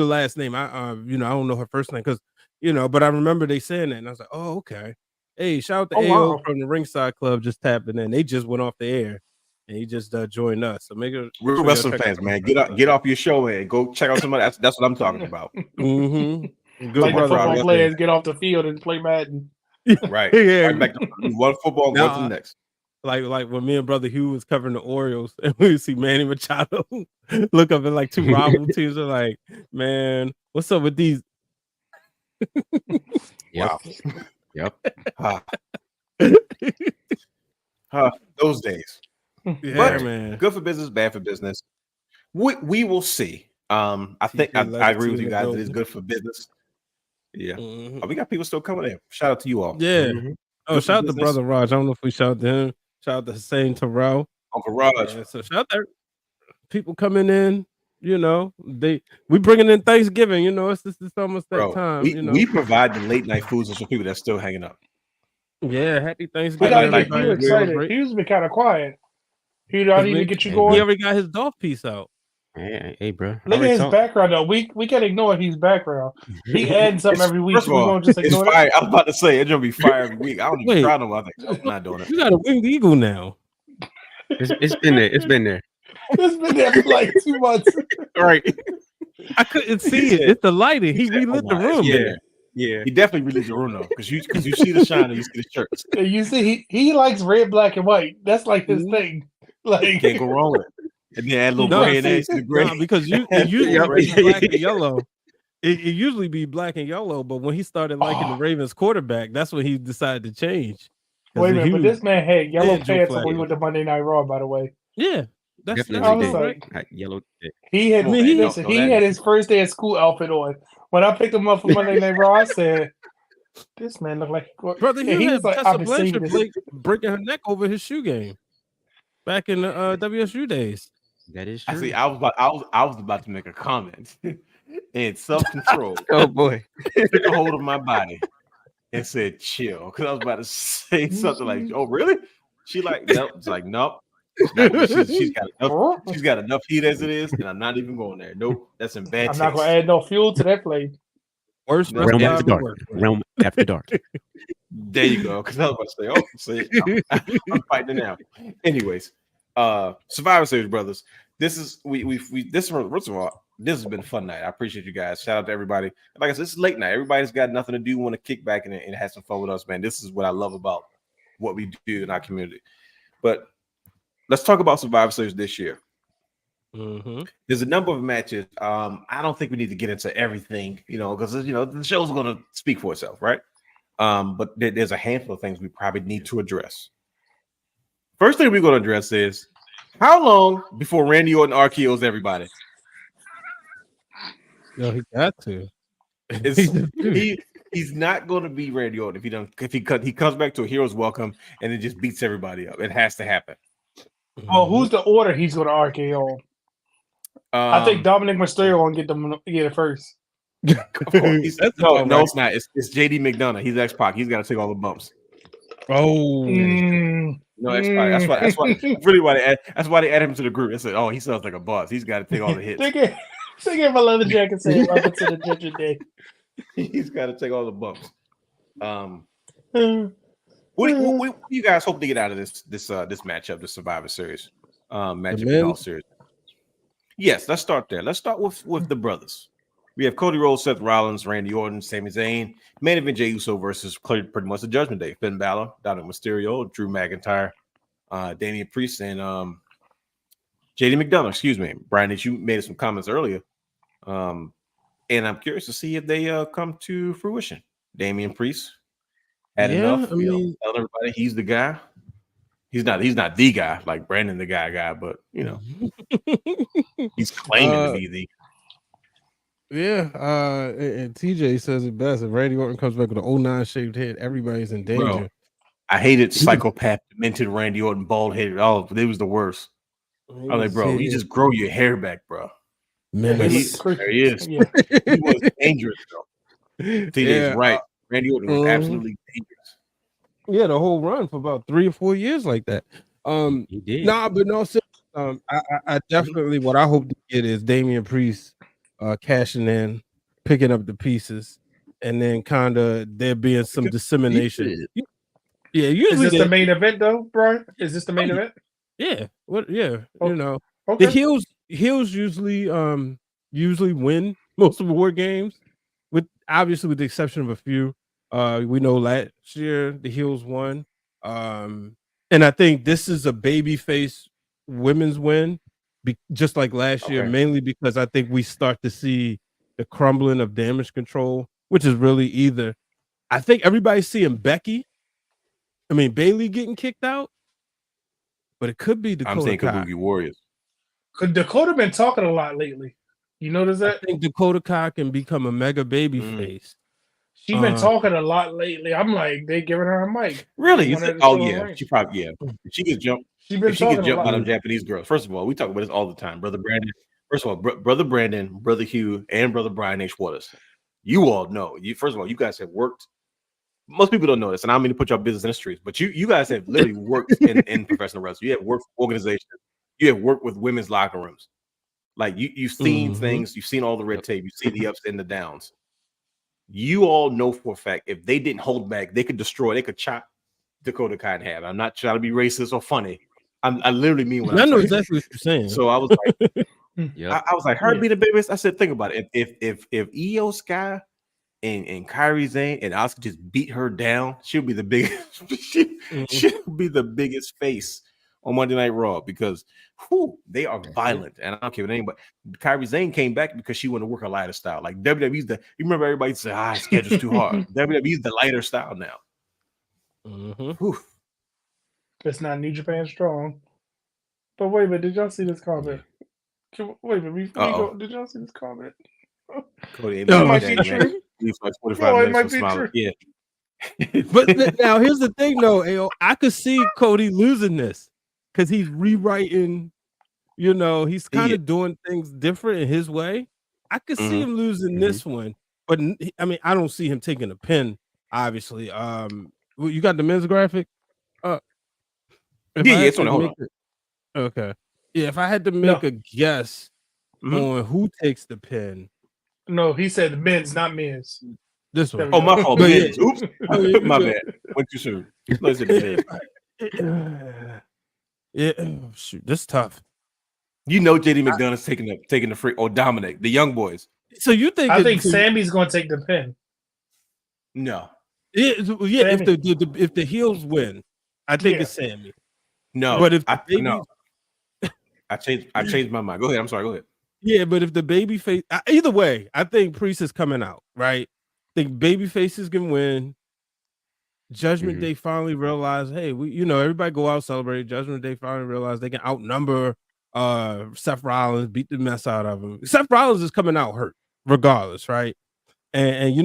last name. I don't know her first name because but I remember they saying that, and I was like, oh, okay. Hey, shout out to AO from the Ringside Club just tapping in. They just went off the air. And he just joined us. So make it real wrestling fans, man. Get off your show and go check out somebody. That's what I'm talking about. Mm-hmm. Good like the football players get off the field and play Madden. Right. Yeah. Right back to one football, go to the next. Like when me and Brother Hugh was covering the Orioles and we see Manny Machado look up at like two rival teams and like, man, what's up with these? Wow. Yep. Those days. Yeah, but man. Good for business, bad for business. We will see. I think I agree with you guys. It is good for business. Yeah. Mm-hmm. We got people still coming in. Shout out to you all. Yeah. Mm-hmm. Oh, shout out to Brother Raj. I don't know if we shout to him. Shout out to Hussein Terrell. Uncle Raj. Yeah, so shout out to people coming in. We bringing in Thanksgiving. It's almost that time. We provide the late night foods for people that's still hanging up. Yeah, happy Thanksgiving. He was excited. He was kind of quiet. He don't even get you going. He already got his Dolph piece out. Hey, bro. Look at his background though. We can't ignore his background. He adds something every week. We're gonna just ignore it. I was about to say it's gonna be fire every week. I don't even try no other. I'm not doing it. You got a winged eagle now. It's been there. It's been there. It's been there for like 2 months. All right. I couldn't see it. It's the lighting. He relit the room. Yeah, Yeah. he definitely released the room though, because you see the shine and you see the shirts. And you see, he likes red, black, and white. That's like his thing. Like Can't go wrong with it. And then add a little No, gray in there. see, You see the gray. nah, because it usually Yep. be black and yellow. It usually be black and yellow, but when he started liking the Ravens quarterback, that's when he decided to change. 'Cause wait a minute, he but was- this man had yellow Yeah, Joe pants when we Flacco. went to Monday Night Raw. By the way, yeah, that's Definitely I was did. like- Like, yellow. he had. Come on, man, listen, no, he that had is- his first day of school outfit on. When I picked him up for Monday Night Raw, I said, "This man look like." brother. and You he had was like, Tessa "I've been seeing Blanchard this." breaking her neck over his shoe game back in the WSU days. That is I true. see. I was about to make a comment, and self-control Oh boy. took a hold of my body and said, "Chill," because I was about to say something like, "Oh, really?" She like, nope. It's like, nope. She's got enough heat as it is, and I'm not even going there. Nope, that's in bad I'm taste. not gonna add no fuel to that flame. Worst No, Realm wrestler yeah, I've after ever dark. worked with. Realm after dark. There you go. Because I was about to say, I'm fighting it now. Anyways, Survivor Series, brothers. This is first of all, this has been a fun night. I appreciate you guys. Shout out to everybody. Like I said, this is late night. Everybody's got nothing to do, want to kick back and have some fun with us, man. This is what I love about what we do in our community. But let's talk about Survivor Series this year. Mhm. There's a number of matches. I don't think we need to get into everything, because the show's going to speak for itself, right? But there's a handful of things we probably need to address. First thing we're going to address is how long before Randy Orton RKO's everybody? No, he got to. He's not going to be Randy Orton if he comes back to a Hero's Welcome and then just beats everybody up. It has to happen. Oh, who's the order he's gonna RKO? I think Dominic Mysterio gonna get it first. Of course. That's No, about right. it's not. It's JD McDonough. He's X-Pac. He's got to take all the bumps. Oh, No, X-Pac. That's why. Really, that's why they added him to the group. They said, "Oh, he sounds like a boss. He's got to take all the hits. They gave a leather jacket saying "Welcome to the Ginger Day." He's got to take all the bumps." What do you guys hope to get out of this matchup, the Survivor Series matchup in all series? Yes, let's start there. Let's start with the brothers. We have Cody Rhodes, Seth Rollins, Randy Orton, Sami Zayn, main event Jey Uso versus pretty much the Judgment Day. Finn Balor, Dominic Mysterio, Drew McIntyre, Damian Priest, and JD McDonough. Excuse me, Brian. That you made some comments earlier, and I'm curious to see if they come to fruition. Damian Priest had enough. I mean, telling everybody he's the guy. He's not the guy like Brandon the guy, but he's claiming to be the. Yeah, and TJ says it best. If Randy Orton comes back with an 09 shaped head, everybody's in danger. Bro, I hated psychopath, demented Randy Orton, bald headed. Oh, it was the worst. I'm like, bro, you just grow your hair back, bro. Man, But there he is. Yeah. He was dangerous, though. TJ's right. Randy Orton was absolutely dangerous. Yeah, the whole run for about 3 or 4 years like that. He did. Nah, but no, I definitely what I hope to get is Damian Priest cashing in, picking up the pieces, and then kind of there being some dissemination. Yeah, Is usually this the main event though, Brian? Is this the main event? Yeah, the Okay. heels usually win most of the war games, with the exception of a few. We know last year the heels won, and I think this is a babyface women's win, just like last year, mainly because I think we start to see the crumbling of Damage Control, which is really either. I think everybody's seeing Bailey getting kicked out, but it could be Dakota. I'm saying Kai. Kabuki Warriors. Could Dakota been talking a lot lately? You notice that? I think Dakota Kai can become a mega baby face. She been talking a lot lately. I'm like, they giving her a mic. Really? You Wanted think? to Oh show yeah, her she probably She gets jumped. She been If she gets talking a jumped by lot. them Japanese girls. First of all, we talk about this all the time. Brother Brandon. First of all, Brother Brandon, Brother Hugh, and Brother Brian H. Waters. You all know. First of all, you guys have worked. Most people don't know this, and I don't mean to put your business in the streets, but you guys have literally worked in professional wrestling. You have worked for organizations. You have worked with women's locker rooms. Like you've seen things. You've seen all the red tape. You've seen the ups and the downs. You all know for a fact if they didn't hold back, they could destroy. They could chop Dakota Kai in half. I'm not trying to be racist or funny, I literally mean what I I'm know saying. exactly what you're saying. So I was like, Yep. I was like, her Yeah. be the babyface. I said, think about it. If Io Sky and Kyrie Zane and Asuka just beat her down, she'll be the biggest. She'll be the biggest face on Monday Night Raw because they are violent, and I don't care what anybody. Kyrie Zane came back because she wanted to work a lighter style. Like WWE's the. You remember everybody said, schedule's too hard. WWE's the lighter style now. Whew. It's not New Japan Strong. But wait a minute, did y'all see this comment? Wait a minute, before we go, did y'all see this comment? Cody ain't That my might daddy, be man. true. Leaves like 45 No, it minutes might for be smiling. true. Yeah. But now here's the thing, though, Ayo. I could see Cody losing this because he's rewriting. You know, he's kind of doing things different in his way. I could see him losing this one, but I mean, I don't see him taking a pin. Obviously, you got the men's graphic. If I had it's on to hold make on. it, okay, yeah. If I had to No. make a guess on who takes the pin, No, he said men's, not men's. this There one. we Oh, go. my fault. But Men's. yeah. Oops. Oh, yeah, My we bad. Went too soon. Let's hit the men's. Yeah, shoot, this is tough. You know, JD McDonough's taking the free or Dominic, the young boys. So you think? I think Sammy's going to take the pin. No, yeah. Sammy. If the heels win, I think it's Sammy. no. But if the baby, no. I changed my mind. Go ahead. I'm sorry. Go ahead. yeah, but if the baby face, either way, I think Priest is coming out, right? I think baby faces can win. Judgment Day finally realized, hey, everybody go out celebrate. Judgment Day finally realized they can outnumber Seth Rollins, beat the mess out of him. Seth Rollins is coming out hurt, regardless, right? And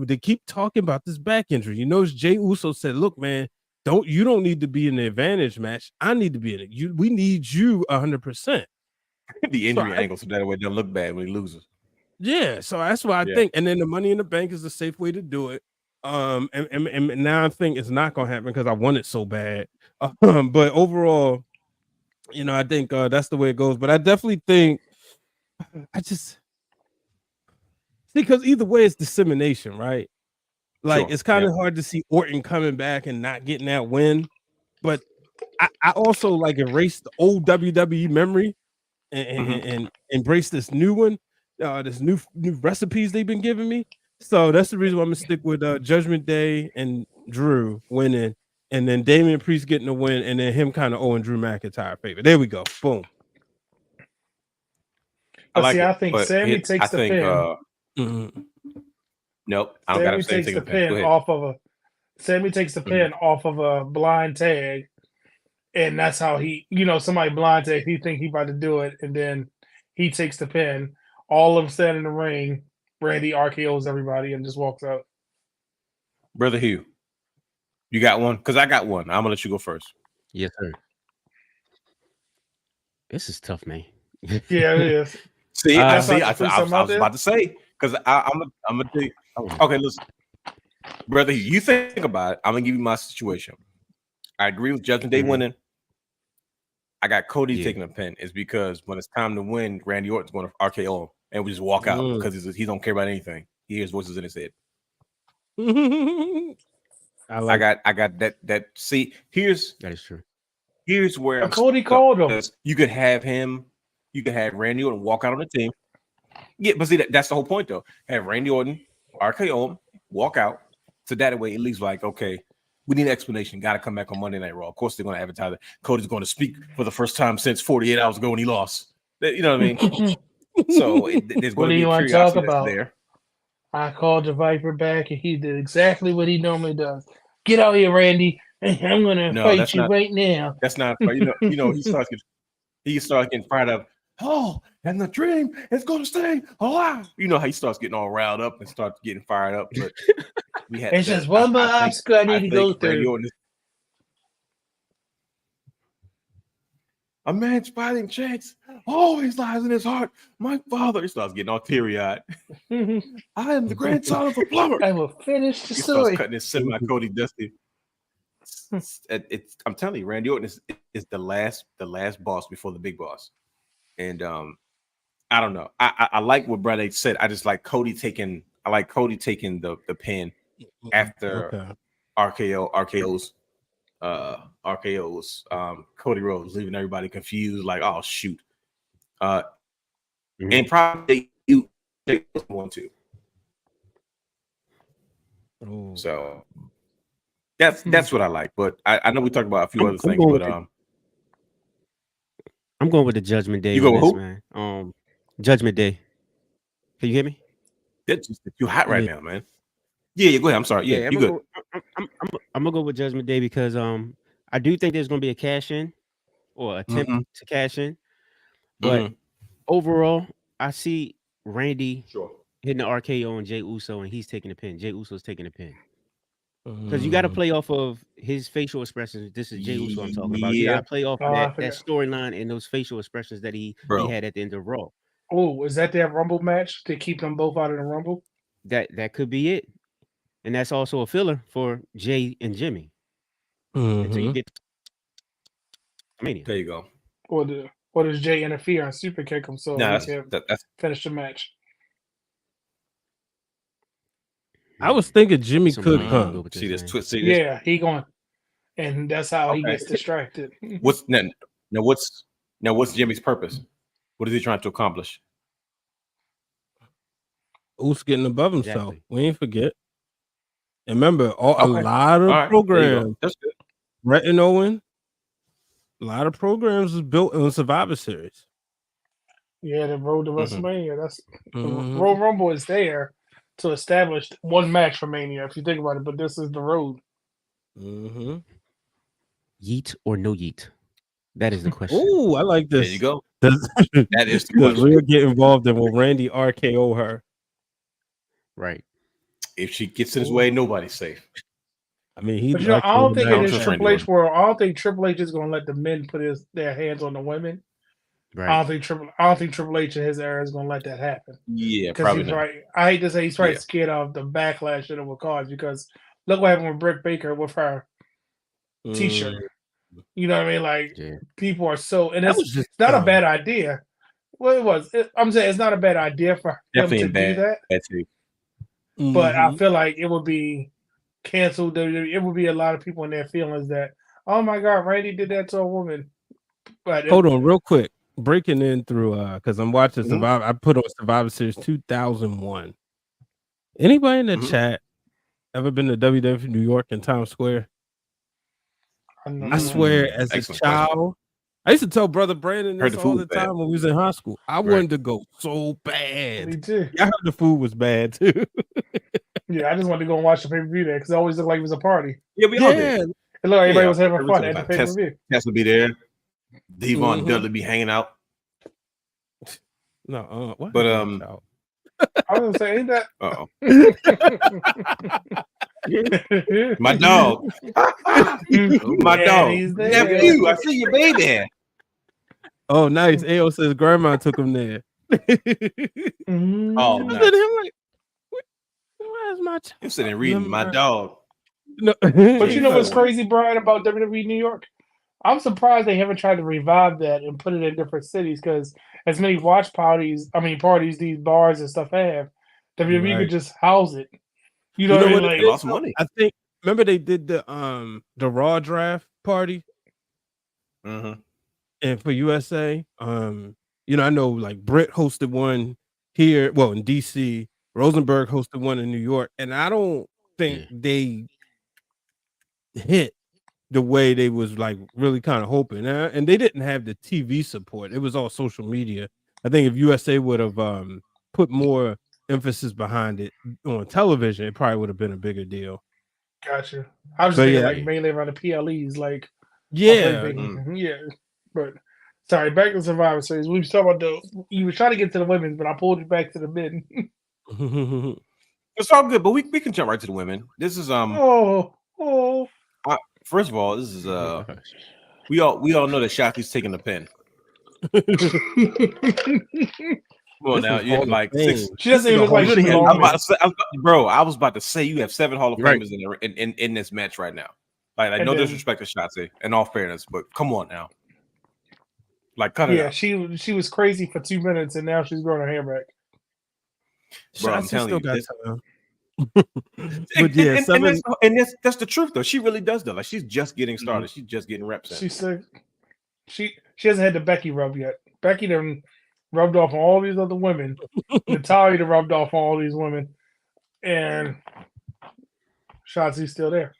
they keep talking about this back injury. Jay Uso said, "Look, man, you don't need to be in the advantage match. I need to be in it. We need you 100%." The injury angle, so that way it doesn't look bad when he loses. Yeah, so that's what I think. And then the Money in the Bank is a safe way to do it. And now I think it's not gonna happen because I want it so bad. But overall, I think that's the way it goes. But I definitely think because either way it's dissemination, right? Like it's kind of hard to see Orton coming back and not getting that win. But I also like erase the old WWE memory and embrace this new one, this new recipes they've been giving me. So that's the reason why I'm gonna stick with Judgment Day and Drew winning, and then Damian Priest getting the win, and then him kind of owing Drew McIntyre favor. There we go. Boom. I think Sammy takes the pin. Nope, I don't got to say takes the pin off of Sammy takes the pin off of a blind tag, and that's how somebody blind tag. He think he about to do it, and then he takes the pin. All of them stand in the ring. Randy RKO's everybody and just walks out. Brother Hugh, you got one? Because I got one. I'm gonna let you go first. Yes, sir. This is tough, man. Yeah, it is. See, I was about to say because I'm gonna think. Okay, listen, brother Hugh, you think about it. I'm gonna give you my situation. I agree with Judgment Day winning. I got Cody taking a pin. It's because when it's time to win, Randy Orton's going to RKO him and we just walk out because he don't care about anything. He hears voices in his head. I got that. See, that is true. Here's where Cody called him. You could have him. You could have Randy Orton walk out on the team. Yeah, but see that's the whole point though. Have Randy Orton RKO him, walk out. So that way it leaves like okay. We need an explanation. Got to come back on Monday Night Raw. Of course, they're going to advertise it. Cody's going to speak for the first time since 48 hours ago when he lost. You know what I mean? So there's going to be a curiosity that's there. I called the Viper back, and he did exactly what he normally does. Get out here, Randy. I'm going to fight you right now. That's not. You know, he starts getting fired up. Oh, and the dream is going to stay alive. You know how he starts getting all riled up and starts getting fired up. But we had it's just one more obstacle I need to go through. A man's fighting chance always lies in his heart. My father, he starts getting all teary-eyed. I am the grandson of a plumber. I will finish the story. He starts cutting his semi Cody Dusty. I'm telling you, Randy Orton is the last boss before the big boss. And I don't know. I like what Brad said. I just like Cody taking. I like Cody taking the pin after RKO's. RKO's Cody Rhodes, leaving everybody confused, like, oh shoot. And probably you want to. Oh. So that's what I like. But I know we talked about a few other things, but I'm going with the Judgment Day. You go on with this, who? man. Judgment Day. Can you hear me? that's just you hot right now, man. Yeah, go ahead. I'm sorry. Yeah, I'm you gonna good. go, I'm gonna go with Judgment Day because I do think there's gonna be a cash in or attempt to cash in, but overall, I see Randy hitting the RKO on Jey Uso, and he's taking the pin. Jey Uso's taking the pin. Because you got to play off of his facial expressions. This is Jey Uso I'm talking about. You got to play off of that storyline and those facial expressions that he had at the end of Raw. Oh, is that their Rumble match to keep them both out of the Rumble? That could be it. And that's also a filler for Jay and Jimmy. Until you get to Mania. There you go. Or does Jay interfere and super kick him so he can finish the match? I was thinking Jimmy could come. See this twist. Yeah, he going, and that's how he gets distracted. What's Jimmy's purpose? What is he trying to accomplish? Who's getting above himself? We ain't forget. And remember, a lot of programs. That's good. Brett and Owen. A lot of programs is built on Survivor Series. Yeah, the road to WrestleMania. That's Royal Rumble is there to establish one match for Mania, if you think about it. But this is the road. Yeet or no yeet? That is the question. Oh, I like this. There you go. That is the question. Rhea get involved in will Randy RKO her? Right. If she gets in his way, nobody's safe. I mean, but I don't think it is Triple H world. I don't think Triple H is going to let the men put their hands on the women. Right. I don't think Triple H in his era is going to let that happen. Yeah, probably he's not. Right. I hate to say he's probably scared of the backlash that it will cause because look what happened with Britt Baker with her T-shirt. You know what I mean? Like people are so, and it's not a bad idea. Well, I'm saying it's not a bad idea for him to do that. But I feel like it would be canceled. It would be a lot of people in their feelings that, oh my God, Randy did that to a woman. But hold on, real quick, breaking in through because I'm watching Survivor. I put on Survivor Series 2001. Anybody in the chat ever been to WWF New York in Times Square? I swear, as a child, I used to tell Brother Brandon this all the time when we was in high school. I wanted to go so bad. Me too. I heard the food was bad too. Yeah, I just wanted to go and watch the pay-per-view there because it always looked like it was a party. Yeah, we all did. It looked like everybody was having fun at the pay-per-view. Tess would be there. Devon and Dudley be hanging out. No, what? But I was gonna say, ain't that? My dog. My dog. Nephew, I see your baby. Oh, nice. AO says grandma took him there. Oh, nice. Like, where's my child? I'm sitting reading my dog. No. But you know what's crazy, Brian, about WWE New York? I'm surprised they haven't tried to revive that and put it in different cities because as many parties these bars and stuff have, WWE could just house it. You know what I mean? Like, they lost money. I think. Remember they did the Raw draft party, and for USA, I know like Britt hosted one here, well in DC, Rosenberg hosted one in New York, and I don't think they hit the way they was like really kind of hoping, and they didn't have the TV support. It was all social media. I think if USA would have put more emphasis behind it on television, it probably would have been a bigger deal. Gotcha. I was just thinking like mainly around the PLEs, like yeah. But sorry, back to Survivor Series. We were talking about you were trying to get to the women, but I pulled you back to the men. It's all good, but we can jump right to the women. This is first of all, this is we all know that Shotzi's taking the pin. Well, now you're like 6. She doesn't even look like she's I was about to say you have 7 Hall of Famers in this match right now. Like, no disrespect to Shotzi, in all fairness, but come on now. Like, cut it out. She was crazy for 2 minutes, and now she's growing her hair back. Bro, I'm telling you, But yeah, that's the truth though. She really does though. Like she's just getting started. She's just getting reps in. She said she hasn't had the Becky rub yet. Becky done rubbed off on all these other women. Natalya done rubbed off on all these women, and Shotzi's still there.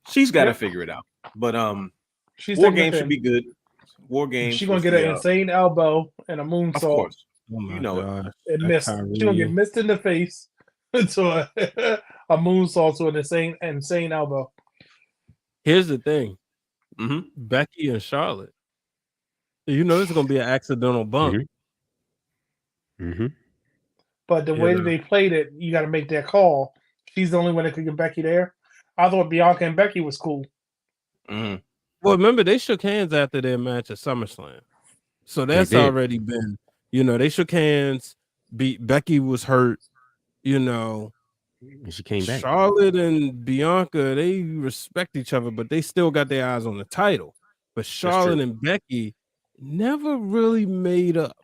She's got to figure it out. But War Games should be good. War Games. She's gonna get an insane elbow and a moonsault. Of course. Oh You know it. And missed. She's gonna get missed in the face to a moonsault to an insane elbow. Here's the thing. Becky and Charlotte. You know it's gonna be an accidental bump. But the way that they played it, you got to make that call. She's the only one that could get Becky there. I thought Bianca and Becky was cool. Well, remember they shook hands after their match at SummerSlam, so that's already been. You know, they shook hands. Becky was hurt. You know, and she came back. Charlotte and Bianca, they respect each other, but they still got their eyes on the title. But Charlotte and Becky never really made up.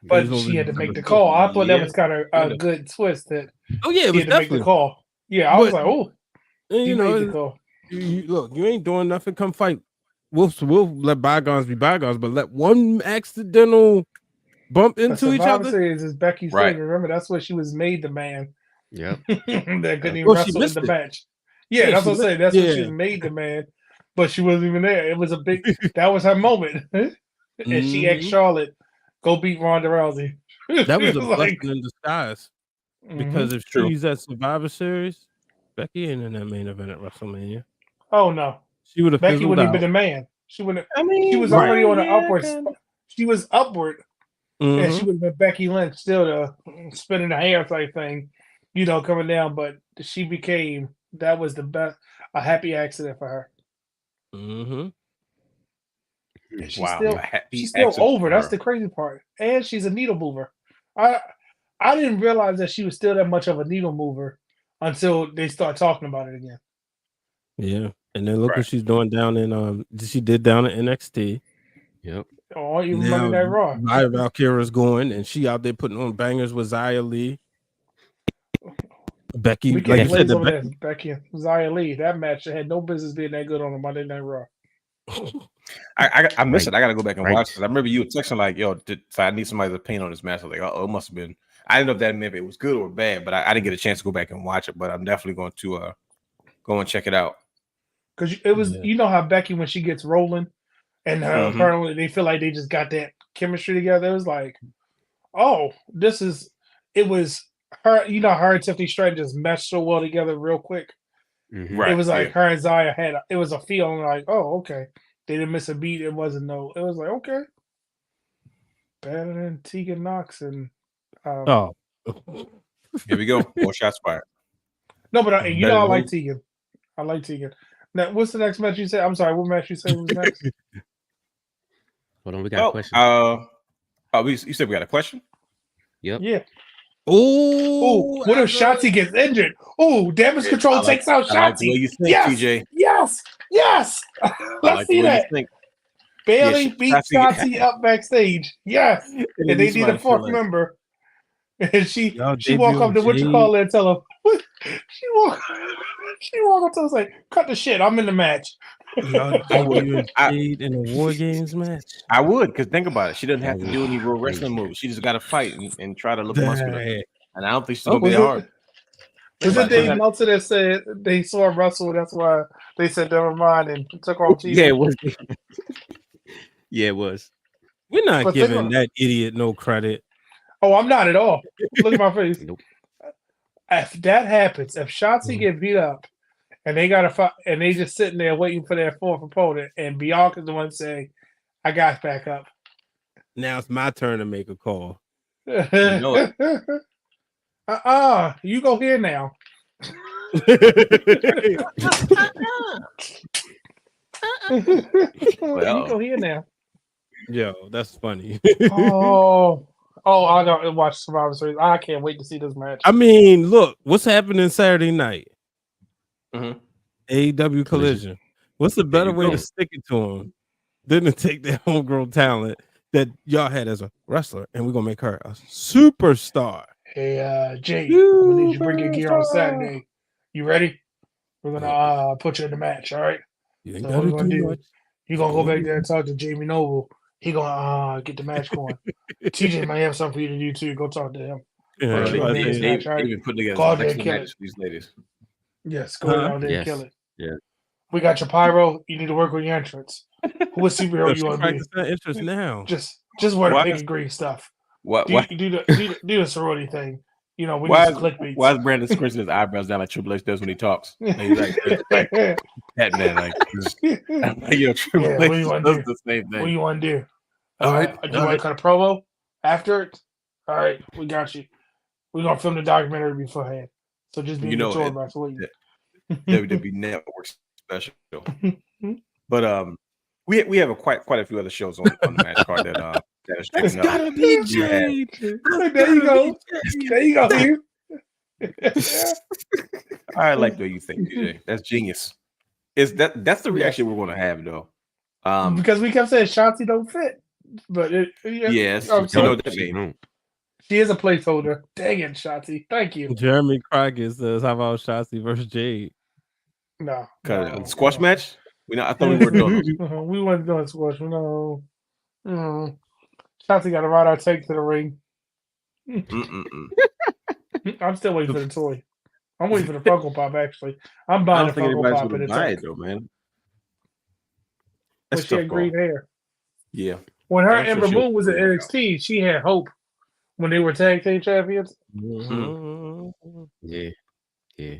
But she had to make the call. I thought that was kind of a good twist. That it was definitely to make the call. Yeah, I was like, oh, you know, look, you ain't doing nothing. Come fight. We'll let bygones be bygones, but let one accidental bump into each other. Series is Becky's thing. Remember, that's what she was made the man. Yeah, that couldn't even wrestle in the match. Yeah, that's what I'm saying. That's what she was made the man, but she wasn't even there. It was a big. That was her moment, and she asked Charlotte, "Go beat Ronda Rousey." That was a blessing in disguise, because if she's at Survivor Series, Becky ain't in that main event at WrestleMania. Oh no, she would have. Becky wouldn't have been the man. She wouldn't. She was already on an upward. She was upward, and she would have been Becky Lynch, still the spinning the hair type thing, you know, coming down. But she became. That was the best. A happy accident for her. She's still over. That's the crazy part. And she's a needle mover. I didn't realize that she was still that much of a needle mover until they start talking about it again. Yeah. And then look what she's doing down in she did down in NXT. Yep. Oh, you remember that Raw. Valkyra's going and she out there putting on bangers with Xia Li. Becky, like you said, Becky and Xia Li. That match had no business being that good on a Monday Night Raw. I missed it. I gotta go back and watch it. I remember you were texting like, "Yo, so I need somebody to paint on this match." I was like, "Oh, it must have been." I didn't know if that meant it was good or bad, but I didn't get a chance to go back and watch it. But I'm definitely going to go and check it out. Because it was, you know how Becky when she gets rolling, and apparently they feel like they just got that chemistry together. It was like, oh, it was her. You know, her and Tiffany Stratton just meshed so well together real quick. It was like her and Xia it was a feeling like, oh, okay. They didn't miss a beat. It was like, okay. Better than Tegan Knox and here we go. More shots fired. No, but I like Tegan. I like Tegan. Now, what's the next match you said? I'm sorry, what match you said was next? Hold on, we got a question. You said we got a question? Yep. Yeah. Oh, what if Shotzi gets injured? Oh, damage control takes out Shotzi. Like the way you think, TJ. Yes. Let's see that. Bailey beat Shotzi up backstage. Yes. And they need a fourth member. And she walk up to what you call it and tell him, what? She walk up to us like, cut the shit. I'm in the match. I would in a War Games match. I would, because think about it. She doesn't have to do any real wrestling moves. She just got to fight and try to look muscular. And I don't think she's gonna be hard. Was it Dave Meltzer that said they saw Russell? That's why they said never mind and took off TV. Yeah, it was. Yeah, it was. We're not giving that idiot no credit. Oh, I'm not at all. Look at my face. Nope. If that happens, if Shotzi get beat up and they got to fight, and they just sitting there waiting for their fourth opponent, and Bianca's the one saying, "I got back up." Now it's my turn to make a call. You know it. You go here now. You go here now. Yo, that's funny. I gotta watch Survivor Series. I can't wait to see this match. I mean, look, what's happening Saturday night? AEW Collision. What's a better way to stick it to them than to take their homegrown talent that y'all had as a wrestler, and we're gonna make her a superstar? Hey, Jay, I'm gonna need you to bring your gear on Saturday. You ready? We're gonna put you in the match. All right. You ain't So what gotta we're gonna do do? much. You gonna go back there and talk to Jamie Noble. He gonna get the match going. TJ might have something for you to do too. Go talk to him. Yeah, But Bro, you gonna be in they, this they, match, all they right? even put together Go some out there and excellent kill matches it. for these ladies. Yes, go out there and Yes. kill it. Yeah. We got your pyro. You need to work on your entrance. Who is superhero So you she want to be? practicing that interest now. Just wear the Why pink is- and green stuff. What? Do Why? the sorority thing. You know, we Why need is, some clickbaits. why is Brandon scrunching his eyebrows down like Triple H does when he talks? Like, he's like that man, like Triple Yeah, H what do you wanna does do? the same What do thing. you want to do? All right, Do you want to cut a promo after it? All right, we got you. We're gonna film the documentary beforehand. So just be You know, mature it- about what you. WWE Network special. But we have quite a few other shows on the match card that are It's shaping up. gotta be Yeah. Jade. There you go. There you go, Hugh. I like the way you think, DJ. That's genius. That's the reaction we're gonna have though. Because we kept saying Shanti don't fit, but Yes, I'm you sorry. know what that means. She is a placeholder. Dang it, Shanti. Thank you. Jeremy Crockett says, "How about Shotzi versus Jade?" No, Squash match? I thought we were doing those. We weren't doing squash. No. Shanti got to ride our take to the ring. Mm-mm-mm. I'm still waiting for the toy. I'm waiting for the Funko Pop, actually. I'm I buying don't the think Funko anybody's Pop in gonna a buy tank. it though, man. But That's she tough had call. green hair. Yeah. When her I'm sure Ember she'll- Moon was at NXT, she had hope when they were tag team champions. Mm-hmm. Yeah. Yeah.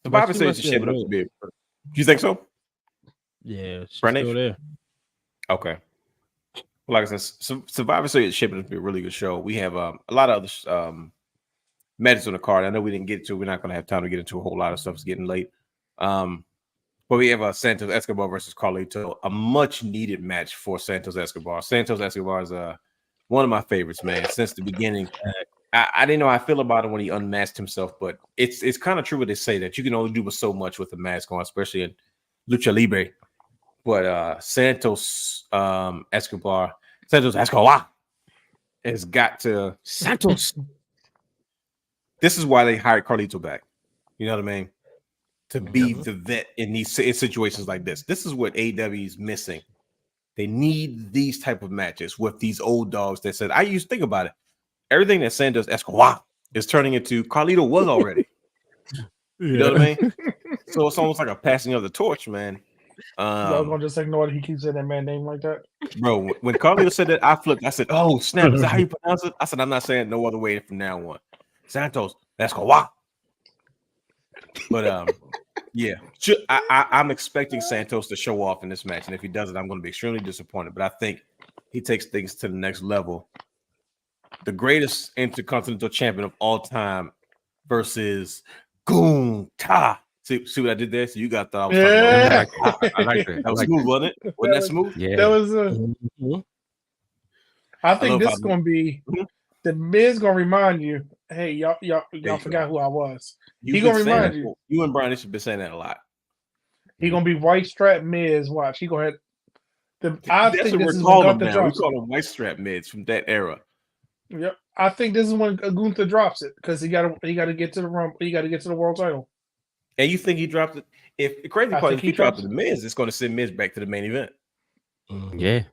Survivor But she Series must is be shaping up a to be. You think so? Yeah, she's Brandon? still there. Okay. Well, like I said, Survivor Series is shaping up to be a really good show. We have a lot of other matches on the card. I know we didn't get to. We're not going to have time to get into a whole lot of stuff. It's getting late. But we have Santos Escobar versus Carlito, a much needed match for Santos Escobar. Santos Escobar is one of my favorites, man, since the beginning. I didn't know how I feel about him when he unmasked himself, but it's kind of true what they say that you can only do so much with a mask on, especially in Lucha Libre. But Santos Escobar has got to Santos. This is why they hired Carlito back. You know what I mean? To be the vet in these situations like this. This is what AEW is missing. They need these type of matches with these old dogs that said, I used to think about it. Everything that Santos Escobar is turning into Carlito was already. You know what I mean? So it's almost like a passing of the torch, man. Y'all gonna just ignore that he keeps saying that man name like that? Bro, when Carlito said that, I flipped. I said, oh, snap. Is that how you pronounce it? I said, I'm not saying no other way from now on. Santos Escobar. But yeah, I'm expecting Santos to show off in this match, and if he doesn't, I'm going to be extremely disappointed. But I think he takes things to the next level. The greatest intercontinental champion of all time versus Gunther. See what I did there? So you got thought I was talking about. I like that. That was smooth, wasn't it? Wasn't that smooth? Yeah. That was. I love think this how- is gonna be the Miz gonna remind you. Hey, y'all you forgot who I was. You've He been gonna saying remind that. you. You and Brian should be saying that a lot. He gonna be white strap Miz. Watch. He gonna have. I That's think what this we're is when calling them Gunther now. We drops it. call them white strap mids from that era. Yep. I think this is when Gunther drops it because he got to get to the rumble. He got to get to the world title. And you think he dropped it? If the crazy I part, think if he he dropped drops it to Miz, it's going to send Miz back to the main event. Yeah.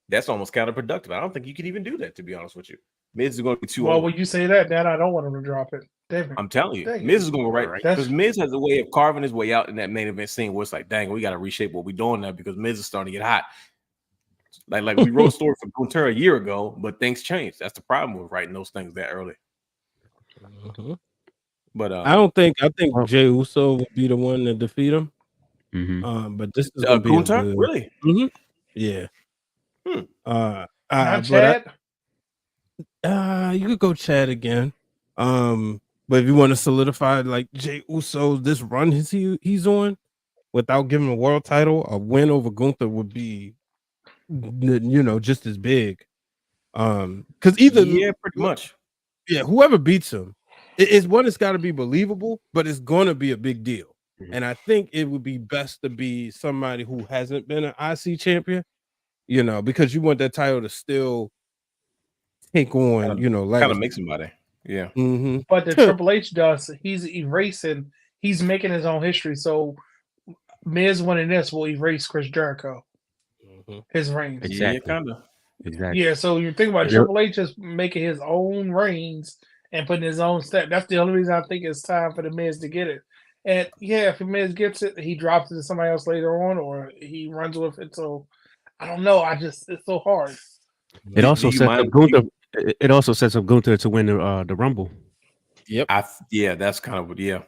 That's almost counterproductive. I don't think you could even do that, to be honest with you. Miz is going to be too Well, old. when you say that, then I don't want him to drop it. Damn it. I'm telling you, Dang it. Miz is going to go right That's- because Miz has a way of carving his way out in that main event scene where it's like, dang, we got to reshape what we're doing now because Miz is starting to get hot. Like we wrote a story for Gunther a year ago, but things changed. That's the problem with writing those things that early. But I think Jey Uso would be the one to defeat him. But this is gonna be Gunther, good. really? Yeah. Not But Chad. you could go Chad again. But if you want to solidify like Jey Uso, this run he's on, without giving him a world title, a win over Gunther would be, just as big. Because either pretty much. Yeah, whoever beats him, it's got to be believable, but it's gonna be a big deal. And I think it would be best to be somebody who hasn't been an IC champion, because you want that title to still take on, kind of legacy. make somebody. Yeah. Mm-hmm. But the Triple H does, he's erasing, he's making his own history. So Miz winning this will erase Chris Jericho, his reigns. Exactly. Yeah, kind of. Exactly. Yeah, so you think about Yep. Triple H is making his own reigns and putting his own step. That's the only reason I think it's time for the Miz to get it. And yeah, if the Miz gets it, he drops it to somebody else later on, or he runs with it. So I don't know. It's so hard. It also Do you sets mind- up Gunther. It also sets up Gunther to win the Rumble. Yep. Yeah, that's kind of You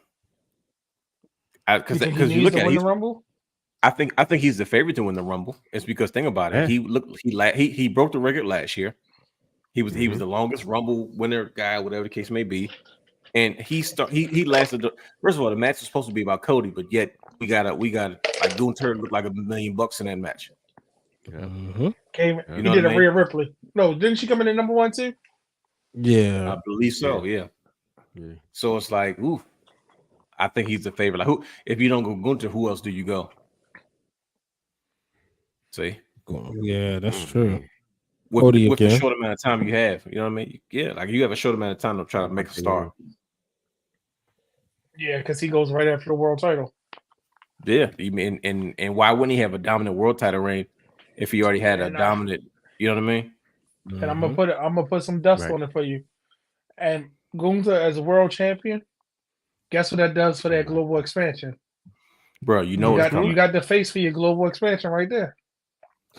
because think he you needs look to at win it, the Rumble? I think he's the favorite to win the Rumble. It's because think about it. Yeah. He broke the record last year. He was Mm-hmm. the longest Rumble winner guy, whatever the case may be. And he lasted. First of all, the match was supposed to be about Cody, but yet we got like Gunther looked like $1 million in that match. Mm-hmm. He know did what I a mean? Rhea Ripley. No, didn't she come in at number 1 too? Yeah. I believe so. Yeah. So it's like, ooh, I think he's the favorite. Like, who? If you don't go Gunther, who else do you go? See, Yeah, that's true. with Cody the again. short amount of time you have, you know what I mean? Yeah, like you have a short amount of time to try to make a star. Yeah, because he goes right after the world title. Yeah, and why wouldn't he have a dominant world title reign if he already had a dominant? You know what I mean? And I'm gonna put some dust on it for you. And Gunther as a world champion, guess what that does for that global expansion? Bro, you know it's coming. You got the face for your global expansion right there.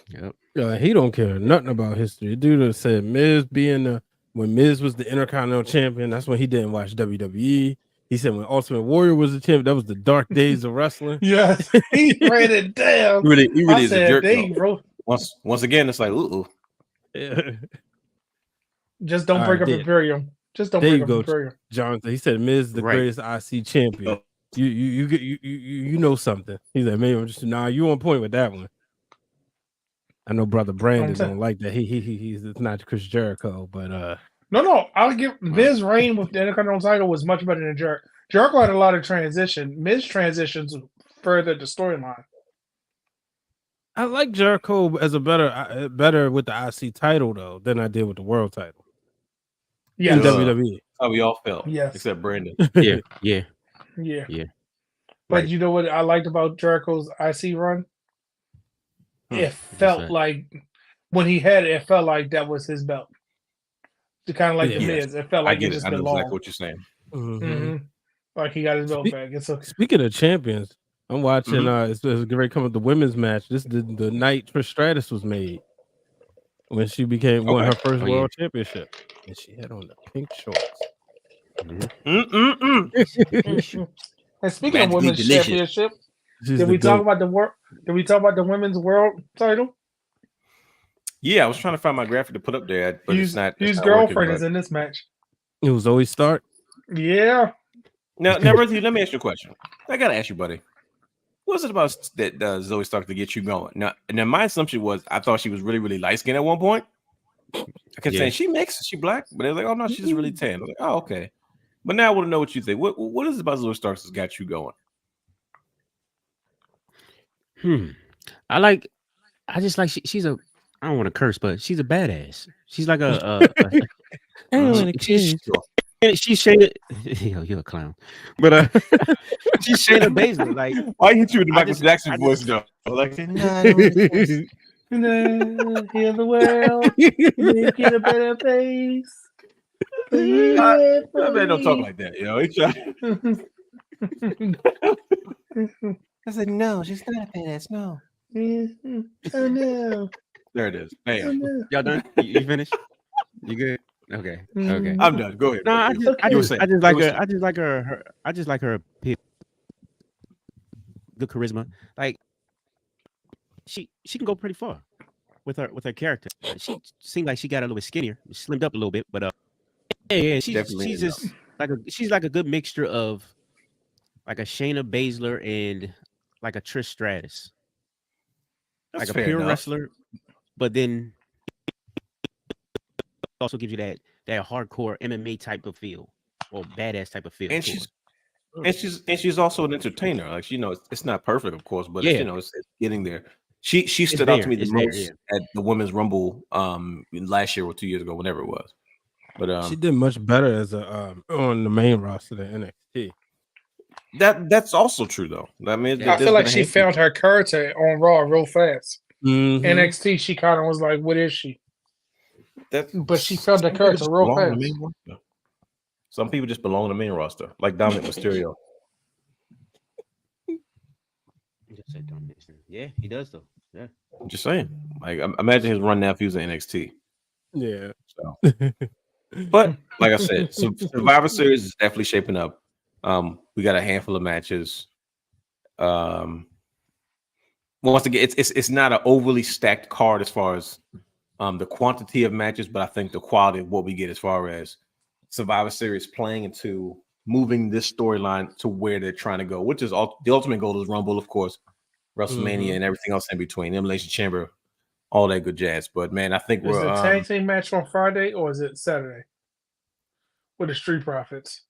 Yep. He don't care nothing about history. The dude that said Miz when Miz was the Intercontinental Champion, that's when he didn't watch WWE. He said when Ultimate Warrior was the champion, that was the dark days of wrestling. Yes, he ran it down. He really is a jerk. Bro. Once again, it's like, ooh. Yeah. Just don't break up Imperium. Just don't break up Imperium. Jonathan, he said Miz is the greatest IC champion. You know something. He's like, maybe I'm just you on point with that one. I know brother Brandon don't like that. He's it's not Chris Jericho, but No, I'll give Miz reign with the Intercontinental title was much better than Jericho. Jericho had a lot of transition. Miz transitions further the storyline. I like Jericho as a better with the IC title though than I did with the world title. Yeah, in WWE. How we all felt. Yes, except Brandon. Yeah. But you know what I liked about Jericho's IC run? It felt like when he had it, it felt like that was his belt. It kind of like the Miz. It felt like it just belonged. I know exactly what you're saying. Mm-hmm. Like he got his belt back. Speaking of champions, I'm watching. It's great coming up the women's match. This is the night Trish Stratus was made when she won her first world championship, and she had on the pink shorts. And speaking of women's championship, did we talk about the women's world title? Yeah, I was trying to find my graphic to put up there, but it's not. Whose girlfriend is in this match? It was Zoey Stark. Yeah. Now, Ruthie, let me ask you a question. I gotta ask you, buddy. What's it about that Zoey Stark to get you going? Now, my assumption was I thought she was really, really light skinned at one point. I kept saying she mixed, she black, but they was like, oh no, she's really tan. I was like, oh okay. But now I want to know what you think. What is it about Zoey Stark that's got you going? I just like she's a. I don't want to curse, but she's a badass. She's like a she's Shayna. You're a clown, but she's Shayna Baszler. Like, why hit you with the Michael Jackson voice though? Like, heal the world, make it a better place. That man don't talk like that, you know. He I said, no, she's not a badass. No. Oh no. There it is. Bam. Y'all done? You finished? You good? Okay. Okay. I'm done. Go ahead. No, I just like her appeal. Good charisma. Like she can go pretty far with her character. She seemed like she got a little bit skinnier, slimmed up a little bit, but she's just she's like a good mixture of like a Shayna Baszler and like a Trish Stratus. That's like a pure wrestler, but then also gives you that hardcore MMA type of feel or badass type of feel. And she's also an entertainer. Like, you know, it's not perfect, of course, but you know, it's getting there. She stood out to me the It's there, most at the Women's Rumble last year or 2 years ago, whenever it was. But She did much better as a on the main roster than NXT. that's also true though. I mean, I feel like she found her character on Raw real fast. Mhm. NXT, she kind of was like, "What is she?" But she found her some people character just real belong on the fast. main roster. Some people just belong on the main roster, like Dominic Mysterio. Yeah, he does though. Yeah. I'm just saying. Like, imagine his run now if he was in NXT. Yeah. So, but like I said, Survivor Series is definitely shaping up. We got a handful of matches. Once again, it's not an overly stacked card as far as the quantity of matches, but I think the quality of what we get as far as Survivor Series playing into moving this storyline to where they're trying to go, which is the ultimate goal is Rumble, of course, WrestleMania, and everything else in between, Elimination Chamber, all that good jazz. But man, I think Is the tag team match on Friday or is it Saturday with the Street Profits?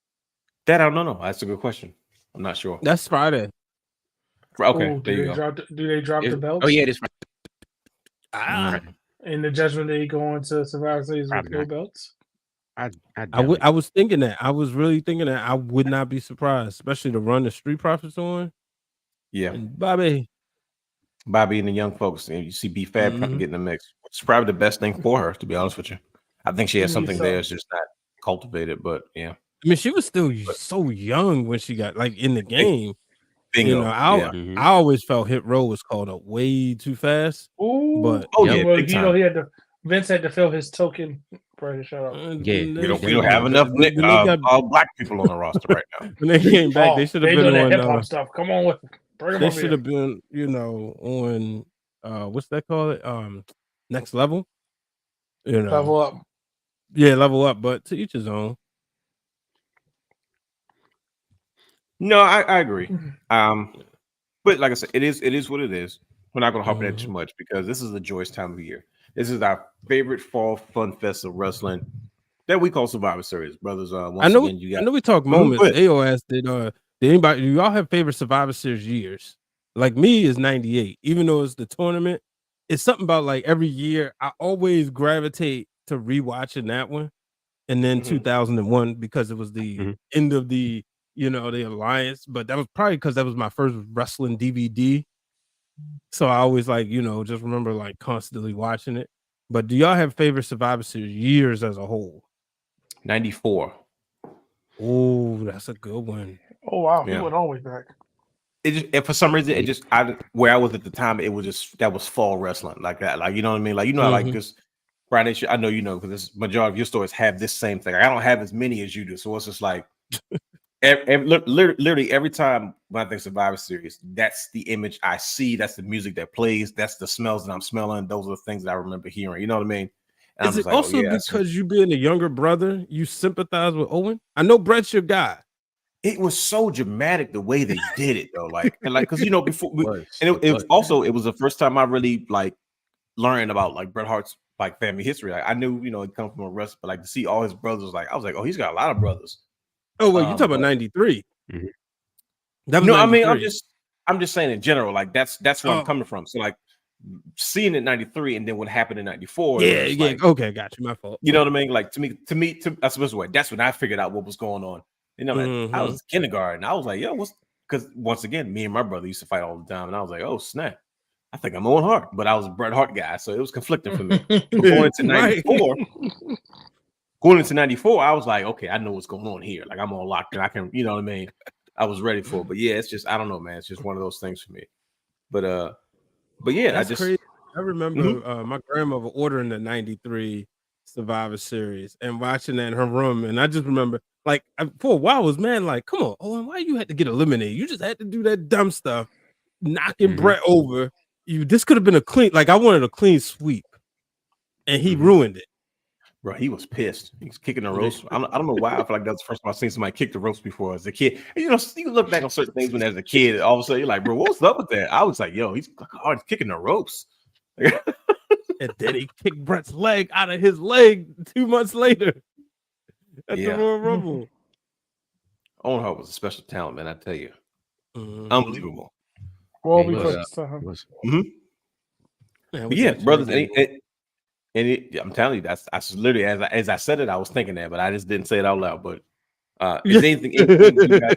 That I don't know. That's a good question. I'm not sure. That's Friday. Okay, Ooh, there you go. Do they drop the belts? Oh yeah, it is. In the Judgment Day going to Survivor Series with no belts? I was thinking that. I was really thinking that. I would not be surprised, especially to run the Street Profits on. Yeah, and Bobby and the young folks, and you see B Fab trying to get in the mix. It's probably the best thing for her, to be honest with you. I think she has something there. It's just not cultivated, but yeah. I mean, she was still so young when she got like in the game. Bingo. You know, I always felt Hit Row was called up way too fast. Ooh, but well, you know, Vince had to fill his token. Brandon, shut up. We don't have enough black people on the roster right now. When they came back, they should have been on hip hop stuff. Come on with it. They should have been, you know, on what's that called? Next Level. You know, Level Up. Yeah, Level Up. But to each his own. No, I agree. But like I said, it is what it is. We're not going to hop on that too much because this is a joyous time of year. This is our favorite fall fun fest of wrestling that we call Survivor Series, brothers. I know we talk moments. AO asked, did anybody? Do y'all have favorite Survivor Series years? Like me is 98, even though it's the tournament. It's something about like every year I always gravitate to rewatching that one, and then 2001 because it was the end of the the alliance. But that was probably because that was my first wrestling DVD. So I always just remember like constantly watching it. But do y'all have favorite Survivor Series years as a whole? 94. Oh, that's a good one. Oh wow, he went all the way back. It just, for some reason, where I was at the time, it was just that was fall wrestling like that. Like, you know what I mean? Like, like this, Brian, I know because this majority of your stories have this same thing. I don't have as many as you do, so it's just like literally every time when I think Survivor Series, that's the image I see. That's the music that plays. That's the smells that I'm smelling. Those are the things that I remember hearing. You know what I mean? And Is it also because you being a younger brother, you sympathize with Owen? I know Brett's your guy. It was so dramatic the way they did it, though. Because before, it was the first time I really learned about Bret Hart's family history. Like, I knew he come from a wrestler, but to see all his brothers, I was like, oh, he's got a lot of brothers. Oh, well, you talking about 93? That was 93. I mean, I'm just saying in general. That's where I'm coming from. So seeing it in 93 and then what happened in 94. Yeah. Okay, got you. My fault. You know what I mean? To me, that's the way. That's when I figured out what was going on. I was in kindergarten. I was like, yo, because once again, me and my brother used to fight all the time, and I was like, oh snap, I think I'm Owen Hart, but I was a Bret Hart guy, so it was conflicting for me. Going into 94, I was like, okay, I know what's going on here. Like, I'm all locked in. I can, you know what I mean? I was ready for it. But yeah, it's just, I don't know, man. It's just one of those things for me. But yeah, that's crazy. I remember my grandmother ordering the 93 Survivor Series and watching that in her room. And I just remember, for a while, I was mad, come on, Owen, why you had to get eliminated? You just had to do that dumb stuff, knocking Bret over. This could have been a clean, I wanted a clean sweep. And he ruined it. Bro, he was pissed. He was kicking the ropes. I don't know why. I feel like that's the first time I've seen somebody kick the ropes before as a kid. And, you look back on certain things when as a kid, all of a sudden you're like, bro, what's up with that? I was like, yo, he's kicking the ropes. And then he kicked Bret's leg out of his leg 2 months later at the Royal Rumble. Owen Hart was a special talent, man. I tell you, unbelievable. Well, Man, But we yeah, gotta brothers, change I'm telling you, that's literally as I said it, I was thinking that, but I just didn't say it out loud. But it. is anything you guys?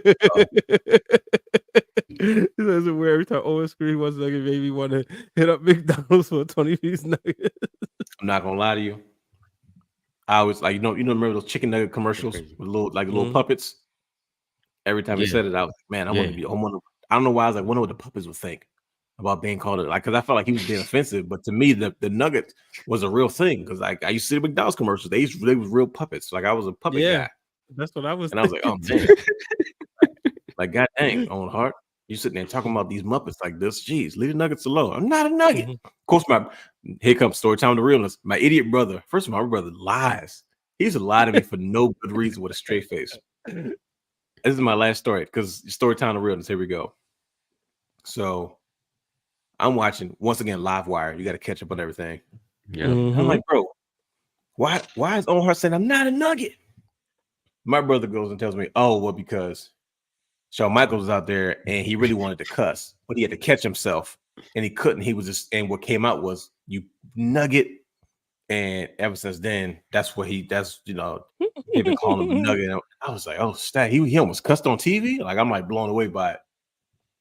He says it where every time Ospreay was like, it made me want to hit up McDonald's for a 20-piece nugget. I'm not gonna lie to you. I was like, remember those chicken nugget commercials crazy. with little puppets. Every time he Yeah. said it, I was like, man, I want to Yeah. be. I don't know why I was like, wonder what the puppets would think about being called it, like, because I felt like he was being offensive. But to me, the nugget was a real thing because like I used to see the McDonald's commercials. They was real puppets. Like I was a puppet guy, That's what I was. and I was like, oh thinking. man, like god dang, Owen Hart, you sitting there talking about these Muppets like this. Jeez, leave the nuggets alone. I'm not a nugget. Mhm. Of course, here comes story time to realness. My idiot brother. First of all, my brother lies. He used to lie to me for no good reason with a straight face. This is my last story because story time to realness. Here we go. So I'm watching once again Live Wire. You got to catch up on everything. Yeah. I'm like, bro, why is Owen Hart saying I'm not a nugget? My brother goes and tells me, oh, well, because Shawn Michaels was out there and he really wanted to cuss, but he had to catch himself and he couldn't. He was just, and what came out was you nugget. And ever since then, they've been calling him nugget. I was like, oh, stat, he almost cussed on TV. Like I'm like blown away by it.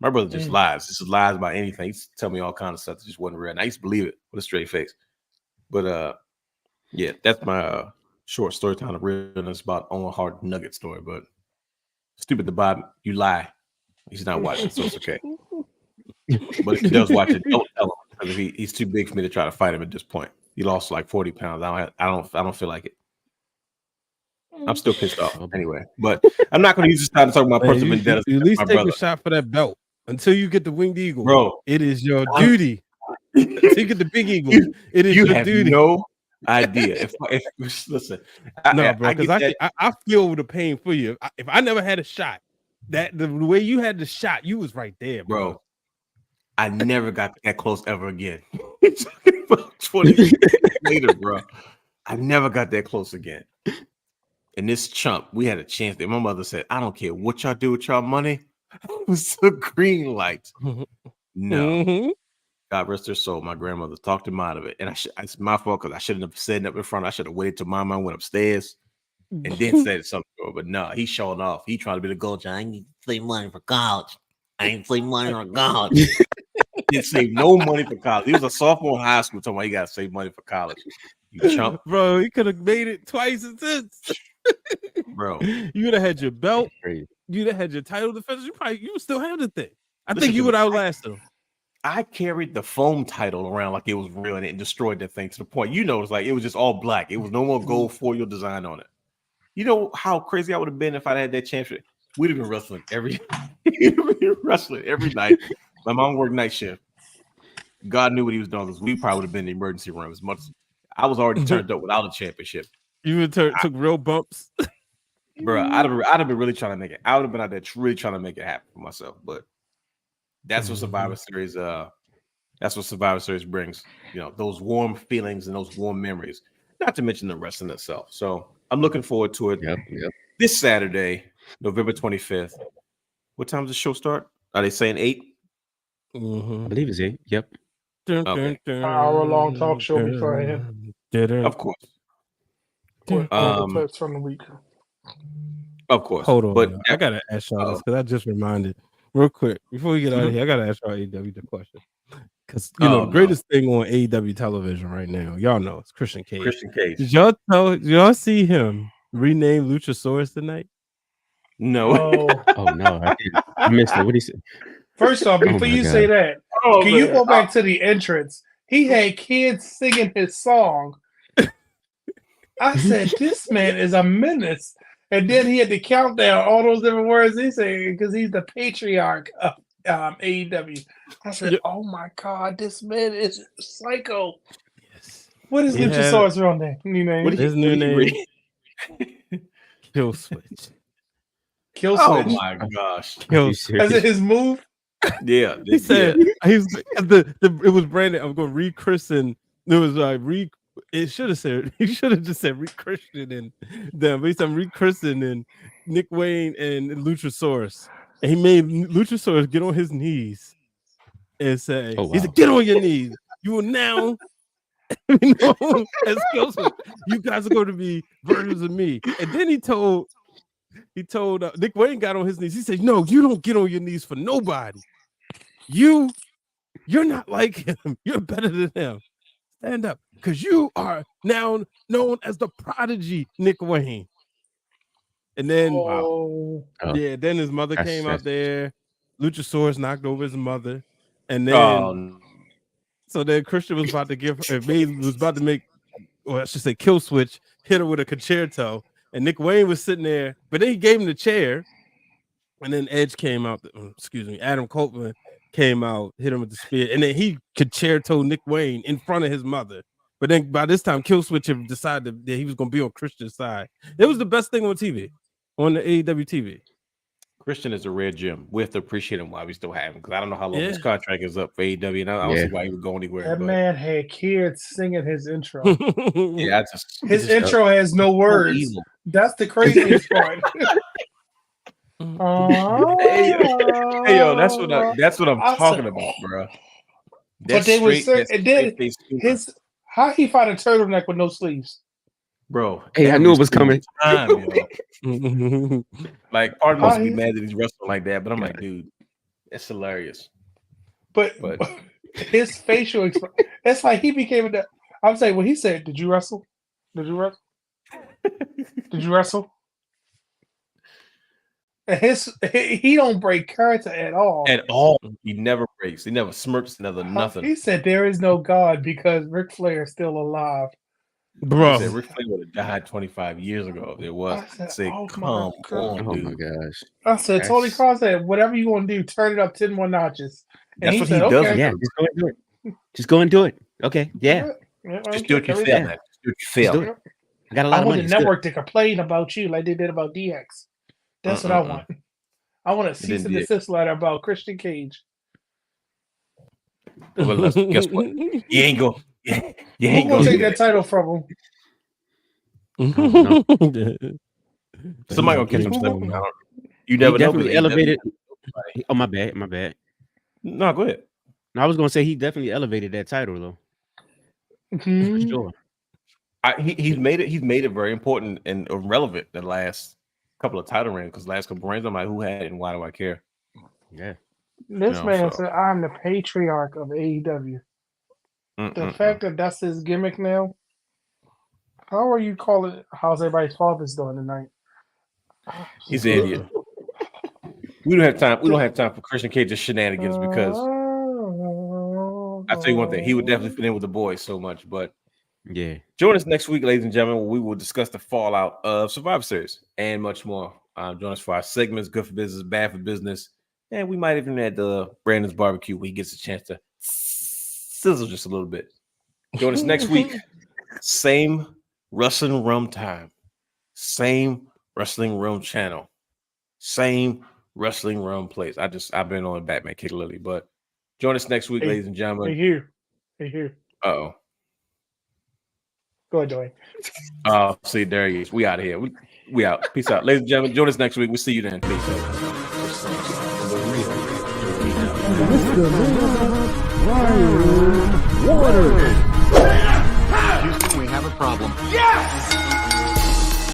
My brother just lies. This is lies about anything. He used to tell me all kinds of stuff that just wasn't real. And I used to believe it with a straight face. But yeah, that's my short story time of realness about Owen Hart nugget story. But stupid to Bob, you lie. He's not watching, so it's okay. But if he does watch it, don't tell him because he's too big for me to try to fight him at this point. He lost like 40 pounds. I don't feel like it. I'm still pissed off anyway. But I'm not going to use this time to talk about Man, personal vendettas. you at least My take brother. a shot for that belt until you get the winged eagle. Bro, it is your duty. Until you get the big eagle, it is you your have duty. no idea. If listen, No, bro, because I feel the pain for you. If I never had a shot, that the way you had the shot, you was right there, bro. I never got that close ever again. 20 years later, bro. I never got that close again. And this chump, we had a chance that my mother said, I don't care what y'all do with y'all money. It was a green light. No. God rest her soul. My grandmother talked him out of it. And it's my fault because I shouldn't have said it up in front. I should have waited till mama went upstairs and then said something to her. But no, he's showing off. He trying to be the gold. I need to save money for college. I ain't save money for college. Didn't save no money for college. He was a sophomore in high school talking about he got to save money for college. You chump. Bro, he could have made it twice and since. Bro. You would have had your belt. You'd have had your title defense. You would still have the thing. I Listen think you would outlast him. I carried the foam title around like it was real and it destroyed that thing to the point. You know, it's like it was just all black. It was no more gold foil design on it. You know how crazy I would have been if I had that championship? We'd have been wrestling every night. My mom worked night shift. God knew what he was doing because we probably would have been in the emergency room as much. I was already turned up without a championship. You would took real bumps. Bro, I'd have been really trying to make it. I would have been out there really trying to make it happen for myself. But that's what Survivor Series. That's what Survivor Series brings. You know, those warm feelings and those warm memories. Not to mention the wrestling itself. So I'm looking forward to it. Yep. This Saturday, November 25th. What time does the show start? Are they saying 8? I believe it's 8. Yep. Okay. Hour-long talk show beforehand. Of course. Clips from the week. Of course. Hold on. But I gotta ask y'all this because I just reminded real quick before we get out of here. I gotta ask y'all AEW the question. Because the greatest thing on AEW television right now, y'all know it's Christian Cage. Did y'all see him rename Luchasaurus tonight? No. Oh no, I missed it. What did he say? First off, before you say that, can you go back to the entrance? He had kids singing his song. I said, this man is a menace. And then he had to count down all those different words he said because he's the patriarch of AEW. I said, oh my God, this man is psycho. Yes. What is Luchasaurus' real name? What is his new name? Kill Switch. Kill Switch. Oh my gosh. Is it his move? Yeah. He said it was branded. I'm going to rechristen. It was like he should have just said rechristening them. But he said rechristening Nick Wayne and Luchasaurus. And he made Luchasaurus get on his knees and say, he said, get on your knees. You will now be known as Kill Switch. You guys are going to be versions of me. And then he told Nick Wayne got on his knees. He said, "No, you don't get on your knees for nobody. You're not like him. You're better than him. Stand up, because you are now known as the prodigy, Nick Wayne." And then, then his mother came out there. Luchasaurus knocked over his mother, and then so then Christian was about to Kill Switch hit her with a concerto, and Nick Wayne was sitting there, but then he gave him the chair, and then Edge came out. Adam Copeland came out, hit him with the spear, and then he concerto Nick Wayne in front of his mother. But then by this time, Kill Switch had decided that he was going to be on Christian's side. It was the best thing on TV, on the AEW TV. Christian is a rare gem. We have to appreciate him while we still have him, because I don't know how long his contract is up for AEW, and I don't see why he would go anywhere. That man had kids singing his intro. His intro has no words. That's the craziest part. Hey yo, that's what I'm talking about, bro. But they were saying, and then how he find a turtleneck with no sleeves, bro. Hey, I knew it was coming. Like, part of us be mad that he's wrestling like that, but I'm like, dude, it's hilarious. But his facial expression, it's like he became I'm saying, when he said, "Did you wrestle? Did you wrestle? Did you wrestle?" And he don't break character at all. At all. He never breaks. He never smirks, nothing. He said there is no God because Ric Flair is still alive. Bro. He said Ric Flair would have died 25 years ago if there was. I said, come on, dude. Oh my gosh. I said, Tony Khan said, whatever you want to do, turn it up 10 more notches. And that's what he does. Okay. Yeah, just go and do it. Okay, yeah. Just do what you feel, man. Just do what you feel. I got a lot of money. I want the network to complain about you like they did about DX. That's what I want. I want a cease and desist letter about Christian Cage. Well, guess what? You ain't gonna take that title from him. Somebody gonna catch him slipping. You never know. Definitely elevated. Oh, my bad. No, go ahead. No, I was gonna say he definitely elevated that title though. For sure. He's made it very important and relevant the last couple of title reigns, because last couple of reigns I'm like, who had it and why do I care? Yeah. This man said, "I'm the patriarch of AEW." The fact that that's his gimmick now. How are you calling? How's everybody's father's doing tonight? He's an idiot. We don't have time. We don't have time for Christian Cage's shenanigans, because I tell you one thing, he would definitely fit in with the boys so much. But yeah, join us next week, ladies and gentlemen, where we will discuss the fallout of Survivor Series and much more. Join us for our segments: Good for Business, Bad for Business, and we might even add the Brandon's Barbecue, where he gets a chance to sizzle just a little bit. Join us next week. Same Wrestling Wrealm time, same Wrestling Wrealm channel, same Wrestling Wrealm place. I've been on Batman Kick Lily, but join us next week, ladies and gentlemen. Hey here. Uh-oh. Go ahead, Joey. See, there he is. We out of here. We out. Peace out, ladies and gentlemen. Join us next week. We'll see you then. Peace out.